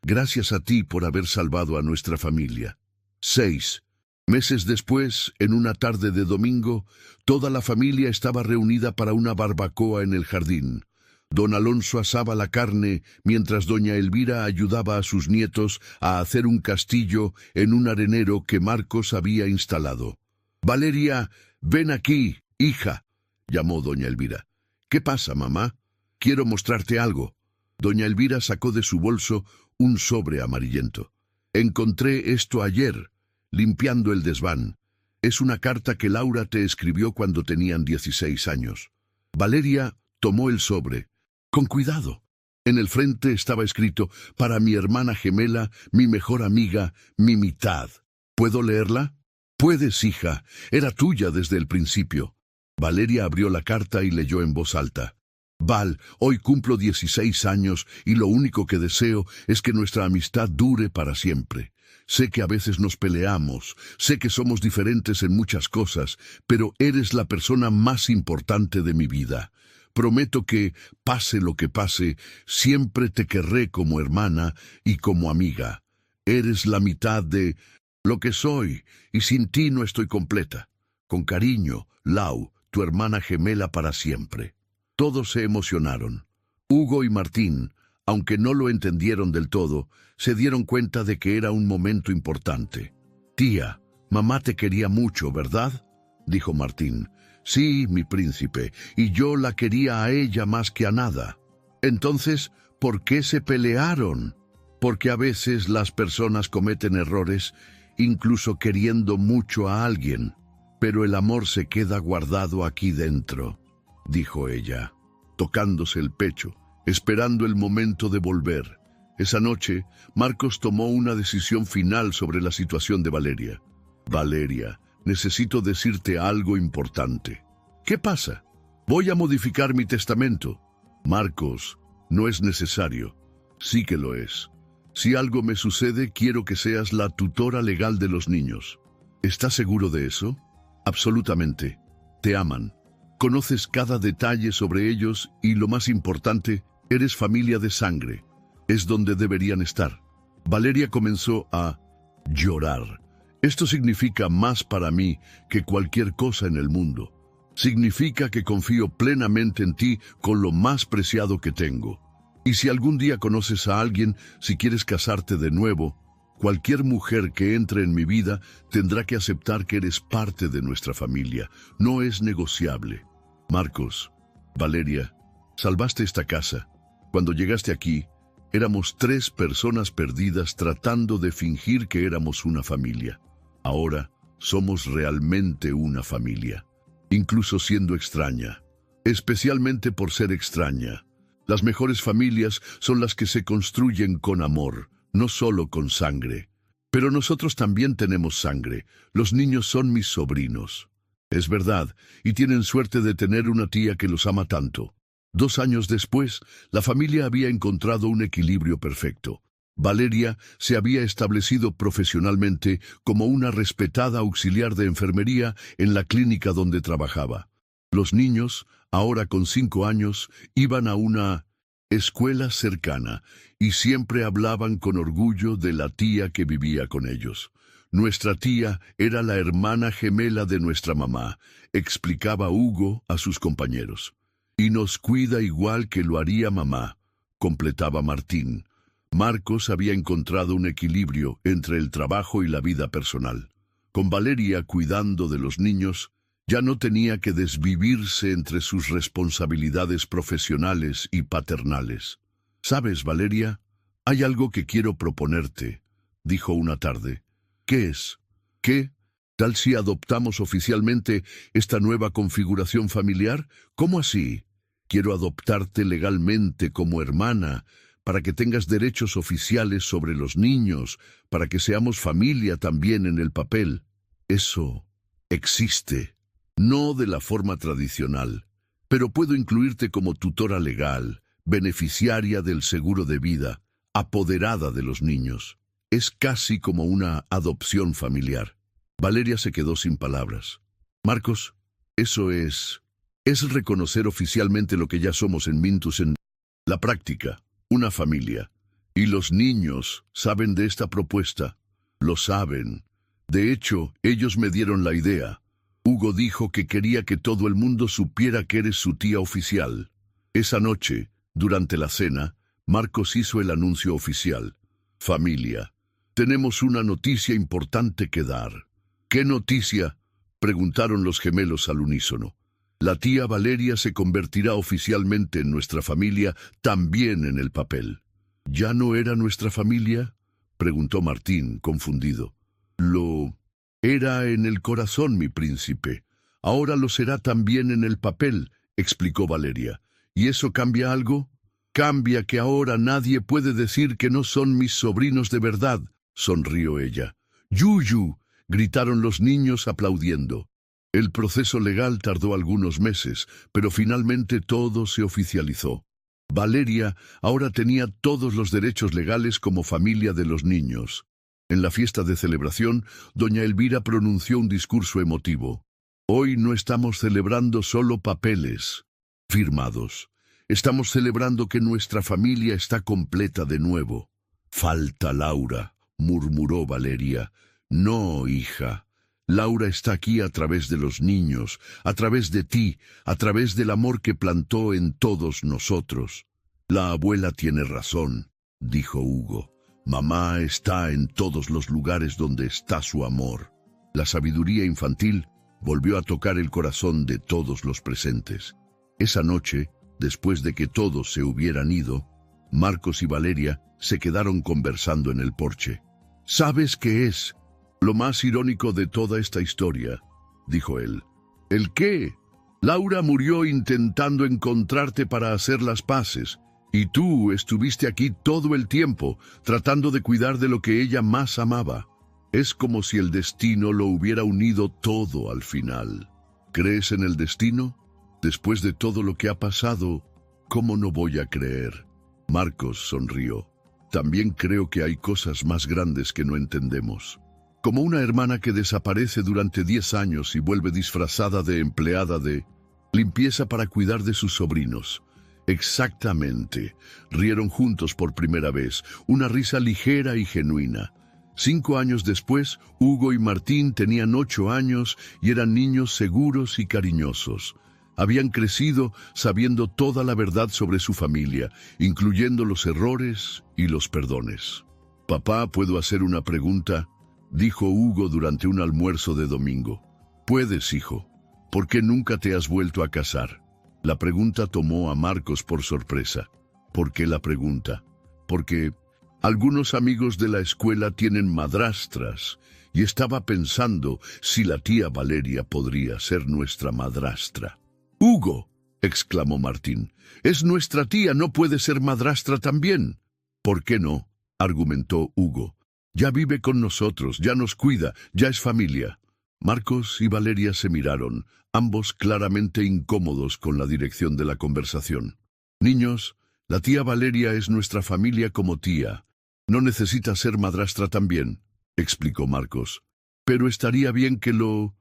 Gracias a ti por haber salvado a nuestra familia». 6 meses después, en una tarde de domingo, toda la familia estaba reunida para una barbacoa en el jardín. Don Alonso asaba la carne mientras doña Elvira ayudaba a sus nietos a hacer un castillo en un arenero que Marcos había instalado. «Valeria, ven aquí, hija», llamó doña Elvira. «¿Qué pasa, mamá? Quiero mostrarte algo». Doña Elvira sacó de su bolso un sobre amarillento. «Encontré esto ayer, limpiando el desván. Es una carta que Laura te escribió cuando tenían 16 años». Valeria tomó el sobre. «Con cuidado». En el frente estaba escrito: «Para mi hermana gemela, mi mejor amiga, mi mitad». «¿Puedo leerla?» «Puedes, hija. Era tuya desde el principio». Valeria abrió la carta y leyó en voz alta. «Val, hoy cumplo 16 años y lo único que deseo es que nuestra amistad dure para siempre. Sé que a veces nos peleamos, sé que somos diferentes en muchas cosas, pero eres la persona más importante de mi vida. Prometo que, pase lo que pase, siempre te querré como hermana y como amiga. Eres la mitad de lo que soy, y sin ti no estoy completa. Con cariño, Lau, tu hermana gemela para siempre». Todos se emocionaron. Hugo y Martín, aunque no lo entendieron del todo, se dieron cuenta de que era un momento importante. «Tía, mamá te quería mucho, ¿verdad?», dijo Martín. «Sí, mi príncipe, y yo la quería a ella más que a nada». «Entonces, ¿por qué se pelearon?». «Porque a veces las personas cometen errores, incluso queriendo mucho a alguien, pero el amor se queda guardado aquí dentro», dijo ella, tocándose el pecho, esperando el momento de volver. Esa noche, Marcos tomó una decisión final sobre la situación de Valeria. «Valeria, necesito decirte algo importante». «¿Qué pasa?». «Voy a modificar mi testamento». «Marcos, no es necesario». «Sí que lo es. Si algo me sucede, quiero que seas la tutora legal de los niños». «¿Estás seguro de eso?». «Absolutamente. Te aman. Conoces cada detalle sobre ellos y, lo más importante, eres familia de sangre. Es donde deberían estar». Valeria comenzó a llorar. «Esto significa más para mí que cualquier cosa en el mundo. Significa que confío plenamente en ti con lo más preciado que tengo. Y si algún día conoces a alguien, si quieres casarte de nuevo, cualquier mujer que entre en mi vida tendrá que aceptar que eres parte de nuestra familia. No es negociable». «Marcos, Valeria, salvaste esta casa. Cuando llegaste aquí, éramos 3 personas perdidas tratando de fingir que éramos una familia. Ahora somos realmente una familia, incluso siendo extraña. especialmente por ser extraña. Las mejores familias son las que se construyen con amor, no solo con sangre. Pero nosotros también tenemos sangre. Los niños son mis sobrinos. Es verdad, y tienen suerte de tener una tía que los ama tanto. 2 años después, la familia había encontrado un equilibrio perfecto. Valeria se había establecido profesionalmente como una respetada auxiliar de enfermería en la clínica donde trabajaba. Los niños, ahora con 5 años, iban a una escuela cercana y siempre hablaban con orgullo de la tía que vivía con ellos. Nuestra tía era la hermana gemela de nuestra mamá, explicaba Hugo a sus compañeros. Y nos cuida igual que lo haría mamá, completaba Martín. Marcos había encontrado un equilibrio entre el trabajo y la vida personal. Con Valeria cuidando de los niños, ya no tenía que desvivirse entre sus responsabilidades profesionales y paternales. «¿Sabes, Valeria? Hay algo que quiero proponerte», dijo una tarde. «¿Qué es? ¿Qué? ¿Tal si adoptamos oficialmente esta nueva configuración familiar? ¿Cómo así? Quiero adoptarte legalmente como hermana, para que tengas derechos oficiales sobre los niños, para que seamos familia también en el papel. Eso existe. No de la forma tradicional, pero puedo incluirte como tutora legal, beneficiaria del seguro de vida, apoderada de los niños. Es casi como una adopción familiar». Valeria se quedó sin palabras. «Marcos, eso es reconocer oficialmente lo que ya somos en Mintus en la práctica, una familia. Y los niños saben de esta propuesta. Lo saben. De hecho, ellos me dieron la idea. Hugo dijo que quería que todo el mundo supiera que eres su tía oficial. Esa noche, durante la cena, Marcos hizo el anuncio oficial. Familia, tenemos una noticia importante que dar. ¿Qué noticia?, preguntaron los gemelos al unísono. La tía Valeria se convertirá oficialmente en nuestra familia, también en el papel. ¿Ya no era nuestra familia?, preguntó Martín, confundido. Lo era en el corazón, mi príncipe. Ahora lo será también en el papel, explicó Valeria. ¿Y eso cambia algo? Cambia que ahora nadie puede decir que no son mis sobrinos de verdad, sonrió ella. ¡Yuyu!, gritaron los niños aplaudiendo. El proceso legal tardó algunos meses, pero finalmente todo se oficializó. Valeria ahora tenía todos los derechos legales como familia de los niños. En la fiesta de celebración, doña Elvira pronunció un discurso emotivo. Hoy no estamos celebrando solo papeles firmados. Estamos celebrando que nuestra familia está completa de nuevo. Falta Laura, murmuró Valeria. No, hija. Laura está aquí a través de los niños, a través de ti, a través del amor que plantó en todos nosotros. La abuela tiene razón, dijo Hugo. Mamá está en todos los lugares donde está su amor. La sabiduría infantil volvió a tocar el corazón de todos los presentes. Esa noche, después de que todos se hubieran ido, Marcos y Valeria se quedaron conversando en el porche. ¿Sabes qué es lo más irónico de toda esta historia?, dijo él. ¿El qué? Laura murió intentando encontrarte para hacer las paces, y tú estuviste aquí todo el tiempo, tratando de cuidar de lo que ella más amaba. Es como si el destino lo hubiera unido todo al final. ¿Crees en el destino? Después de todo lo que ha pasado, ¿cómo no voy a creer? Marcos sonrió. También creo que hay cosas más grandes que no entendemos. Como una hermana que desaparece durante 10 años y vuelve disfrazada de empleada de limpieza para cuidar de sus sobrinos. Exactamente. Rieron juntos por primera vez, una risa ligera y genuina. 5 años después, Hugo y Martín tenían 8 años y eran niños seguros y cariñosos. Habían crecido sabiendo toda la verdad sobre su familia, incluyendo los errores y los perdones. «Papá, ¿puedo hacer una pregunta?», dijo Hugo durante un almuerzo de domingo. «Puedes, hijo. ¿Por qué nunca te has vuelto a casar?». La pregunta tomó a Marcos por sorpresa. ¿Por qué la pregunta? Porque algunos amigos de la escuela tienen madrastras y estaba pensando si la tía Valeria podría ser nuestra madrastra. «Hugo», exclamó Martín. «Es nuestra tía, ¿no puede ser madrastra también?» «¿Por qué no?», argumentó Hugo. «Ya vive con nosotros, ya nos cuida, ya es familia». Marcos y Valeria se miraron, ambos claramente incómodos con la dirección de la conversación. «Niños, la tía Valeria es nuestra familia como tía. No necesita ser madrastra también», explicó Marcos. «Pero estaría bien que lo...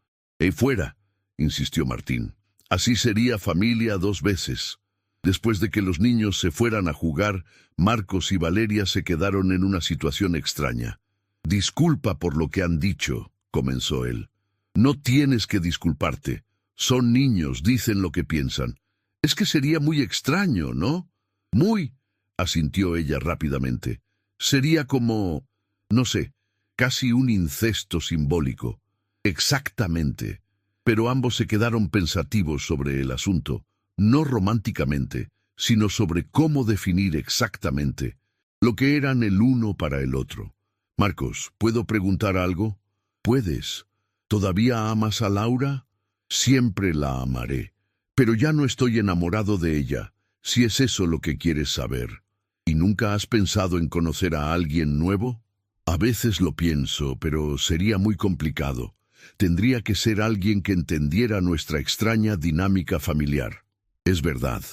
fuera», insistió Martín. «Así sería familia 2 veces». Después de que los niños se fueran a jugar, Marcos y Valeria se quedaron en una situación extraña. «Disculpa por lo que han dicho», comenzó él. «No tienes que disculparte. Son niños, dicen lo que piensan. Es que sería muy extraño, ¿no?» «Muy», asintió ella rápidamente. «Sería como, no sé, casi un incesto simbólico». «Exactamente». Pero ambos se quedaron pensativos sobre el asunto, no románticamente, sino sobre cómo definir exactamente lo que eran el uno para el otro. «Marcos, ¿puedo preguntar algo?» «Puedes. ¿Todavía amas a Laura?» «Siempre la amaré. Pero ya no estoy enamorado de ella, si es eso lo que quieres saber». «¿Y nunca has pensado en conocer a alguien nuevo?» «A veces lo pienso, pero sería muy complicado. Tendría que ser alguien que entendiera nuestra extraña dinámica familiar». «Es verdad.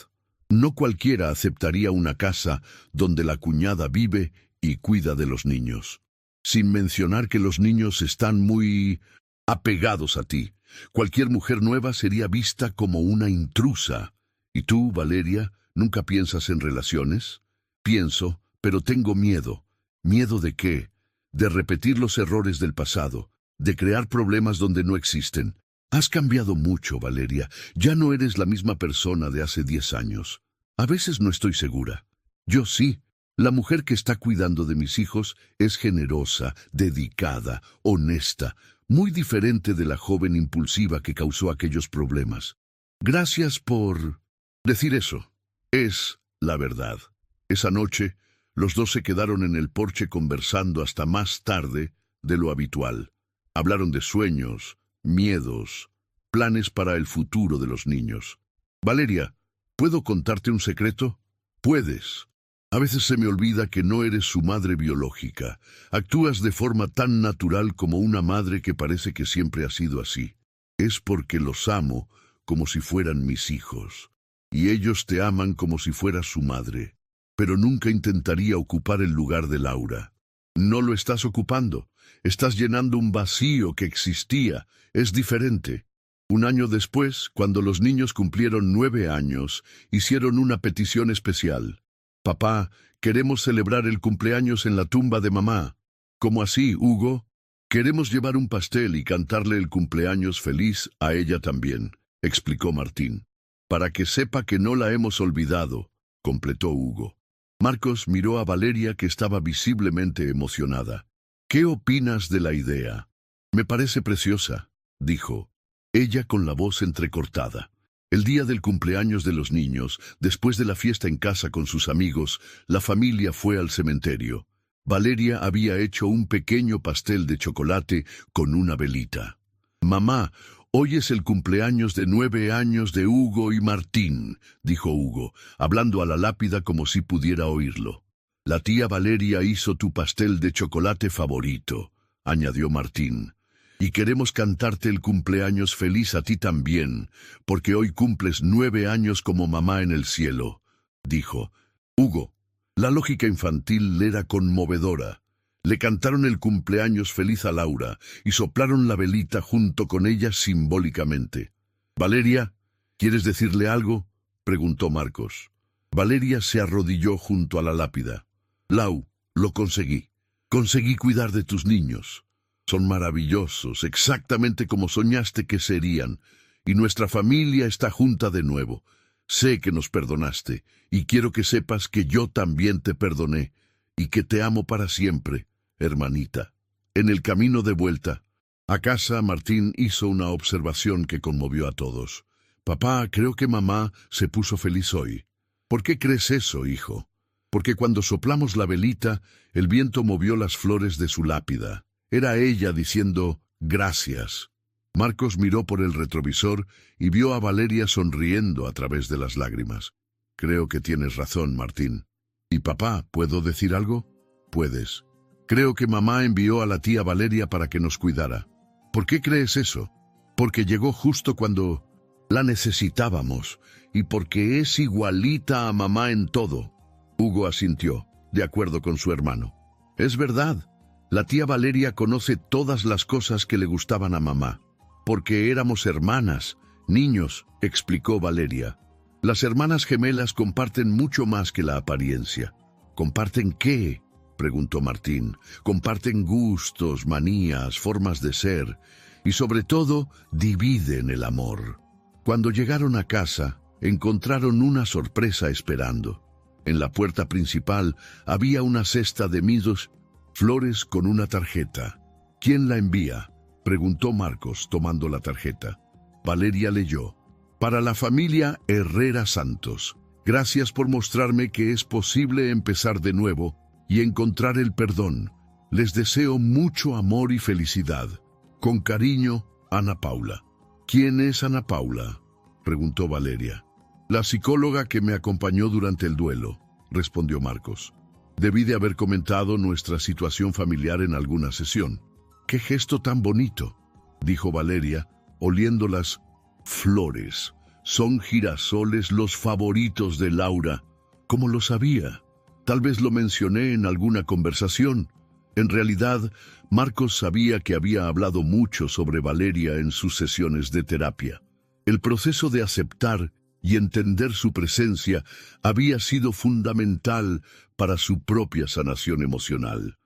No cualquiera aceptaría una casa donde la cuñada vive y cuida de los niños. Sin mencionar que los niños están muy apegados a ti. Cualquier mujer nueva sería vista como una intrusa. ¿Y tú, Valeria, nunca piensas en relaciones?» «Pienso, pero tengo miedo». «¿Miedo de qué?» «De repetir los errores del pasado, de crear problemas donde no existen». «Has cambiado mucho, Valeria. Ya no eres la misma persona de hace 10 años. A veces no estoy segura». «Yo sí. La mujer que está cuidando de mis hijos es generosa, dedicada, honesta, muy diferente de la joven impulsiva que causó aquellos problemas». «Gracias por decir eso. Es la verdad». Esa noche, los dos se quedaron en el porche conversando hasta más tarde de lo habitual. Hablaron de sueños, miedos, planes para el futuro de los niños. «Valeria, ¿puedo contarte un secreto?» «Puedes. A veces se me olvida que no eres su madre biológica. Actúas de forma tan natural como una madre que parece que siempre ha sido así. Es porque los amo como si fueran mis hijos. Y ellos te aman como si fueras su madre. Pero nunca intentaría ocupar el lugar de Laura. No lo estás ocupando. Estás llenando un vacío que existía. Es diferente». 1 año después, cuando los niños cumplieron 9 años, hicieron una petición especial. «Papá, queremos celebrar el cumpleaños en la tumba de mamá». «¿Cómo así, Hugo?» «Queremos llevar un pastel y cantarle el cumpleaños feliz a ella también», explicó Martín. «Para que sepa que no la hemos olvidado», completó Hugo. Marcos miró a Valeria, que estaba visiblemente emocionada. «¿Qué opinas de la idea?» «Me parece preciosa», dijo ella con la voz entrecortada. El día del cumpleaños de los niños, después de la fiesta en casa con sus amigos, la familia fue al cementerio. Valeria había hecho un pequeño pastel de chocolate con una velita. «Mamá, hoy es el cumpleaños de 9 años de Hugo y Martín», dijo Hugo, hablando a la lápida como si pudiera oírlo. «La tía Valeria hizo tu pastel de chocolate favorito», añadió Martín. «Y queremos cantarte el cumpleaños feliz a ti también, porque hoy cumples 9 años como mamá en el cielo», dijo Hugo. La lógica infantil era conmovedora. Le cantaron el cumpleaños feliz a Laura y soplaron la velita junto con ella simbólicamente. «Valeria, ¿quieres decirle algo?», preguntó Marcos. Valeria se arrodilló junto a la lápida. «Lau, lo conseguí. Conseguí cuidar de tus niños. Son maravillosos, exactamente como soñaste que serían, y nuestra familia está junta de nuevo. Sé que nos perdonaste, y quiero que sepas que yo también te perdoné, y que te amo para siempre, hermanita». En el camino de vuelta a casa, Martín hizo una observación que conmovió a todos. «Papá, creo que mamá se puso feliz hoy». «¿Por qué crees eso, hijo?» «Porque cuando soplamos la velita, el viento movió las flores de su lápida. Era ella diciendo gracias». Marcos miró por el retrovisor y vio a Valeria sonriendo a través de las lágrimas. Creo que tienes razón, Martín. ¿Y papá, puedo decir algo? Puedes. Creo que mamá envió a la tía Valeria para que nos cuidara. ¿Por qué crees eso? Porque llegó justo cuando la necesitábamos y porque es igualita a mamá en todo. Hugo asintió, de acuerdo con su hermano. Es verdad. La tía Valeria conoce todas las cosas que le gustaban a mamá. Porque éramos hermanas, niños, explicó Valeria. Las hermanas gemelas comparten mucho más que la apariencia. ¿Comparten qué?, preguntó Martín. Comparten gustos, manías, formas de ser y sobre todo dividen el amor. Cuando llegaron a casa, encontraron una sorpresa esperando. En la puerta principal había una cesta de midos, flores con una tarjeta. ¿Quién la envía?, preguntó Marcos, tomando la tarjeta. Valeria leyó. Para la familia Herrera Santos. Gracias por mostrarme que es posible empezar de nuevo y encontrar el perdón. Les deseo mucho amor y felicidad. Con cariño, Ana Paula. ¿Quién es Ana Paula?, preguntó Valeria. La psicóloga que me acompañó durante el duelo, respondió Marcos. Debí de haber comentado nuestra situación familiar en alguna sesión. ¡Qué gesto tan bonito!, dijo Valeria, oliendo las flores. Son girasoles los favoritos de Laura. ¿Cómo lo sabía? Tal vez lo mencioné en alguna conversación. En realidad, Marcos sabía que había hablado mucho sobre Valeria en sus sesiones de terapia. El proceso de aceptar y entender su presencia había sido fundamental para su propia sanación emocional.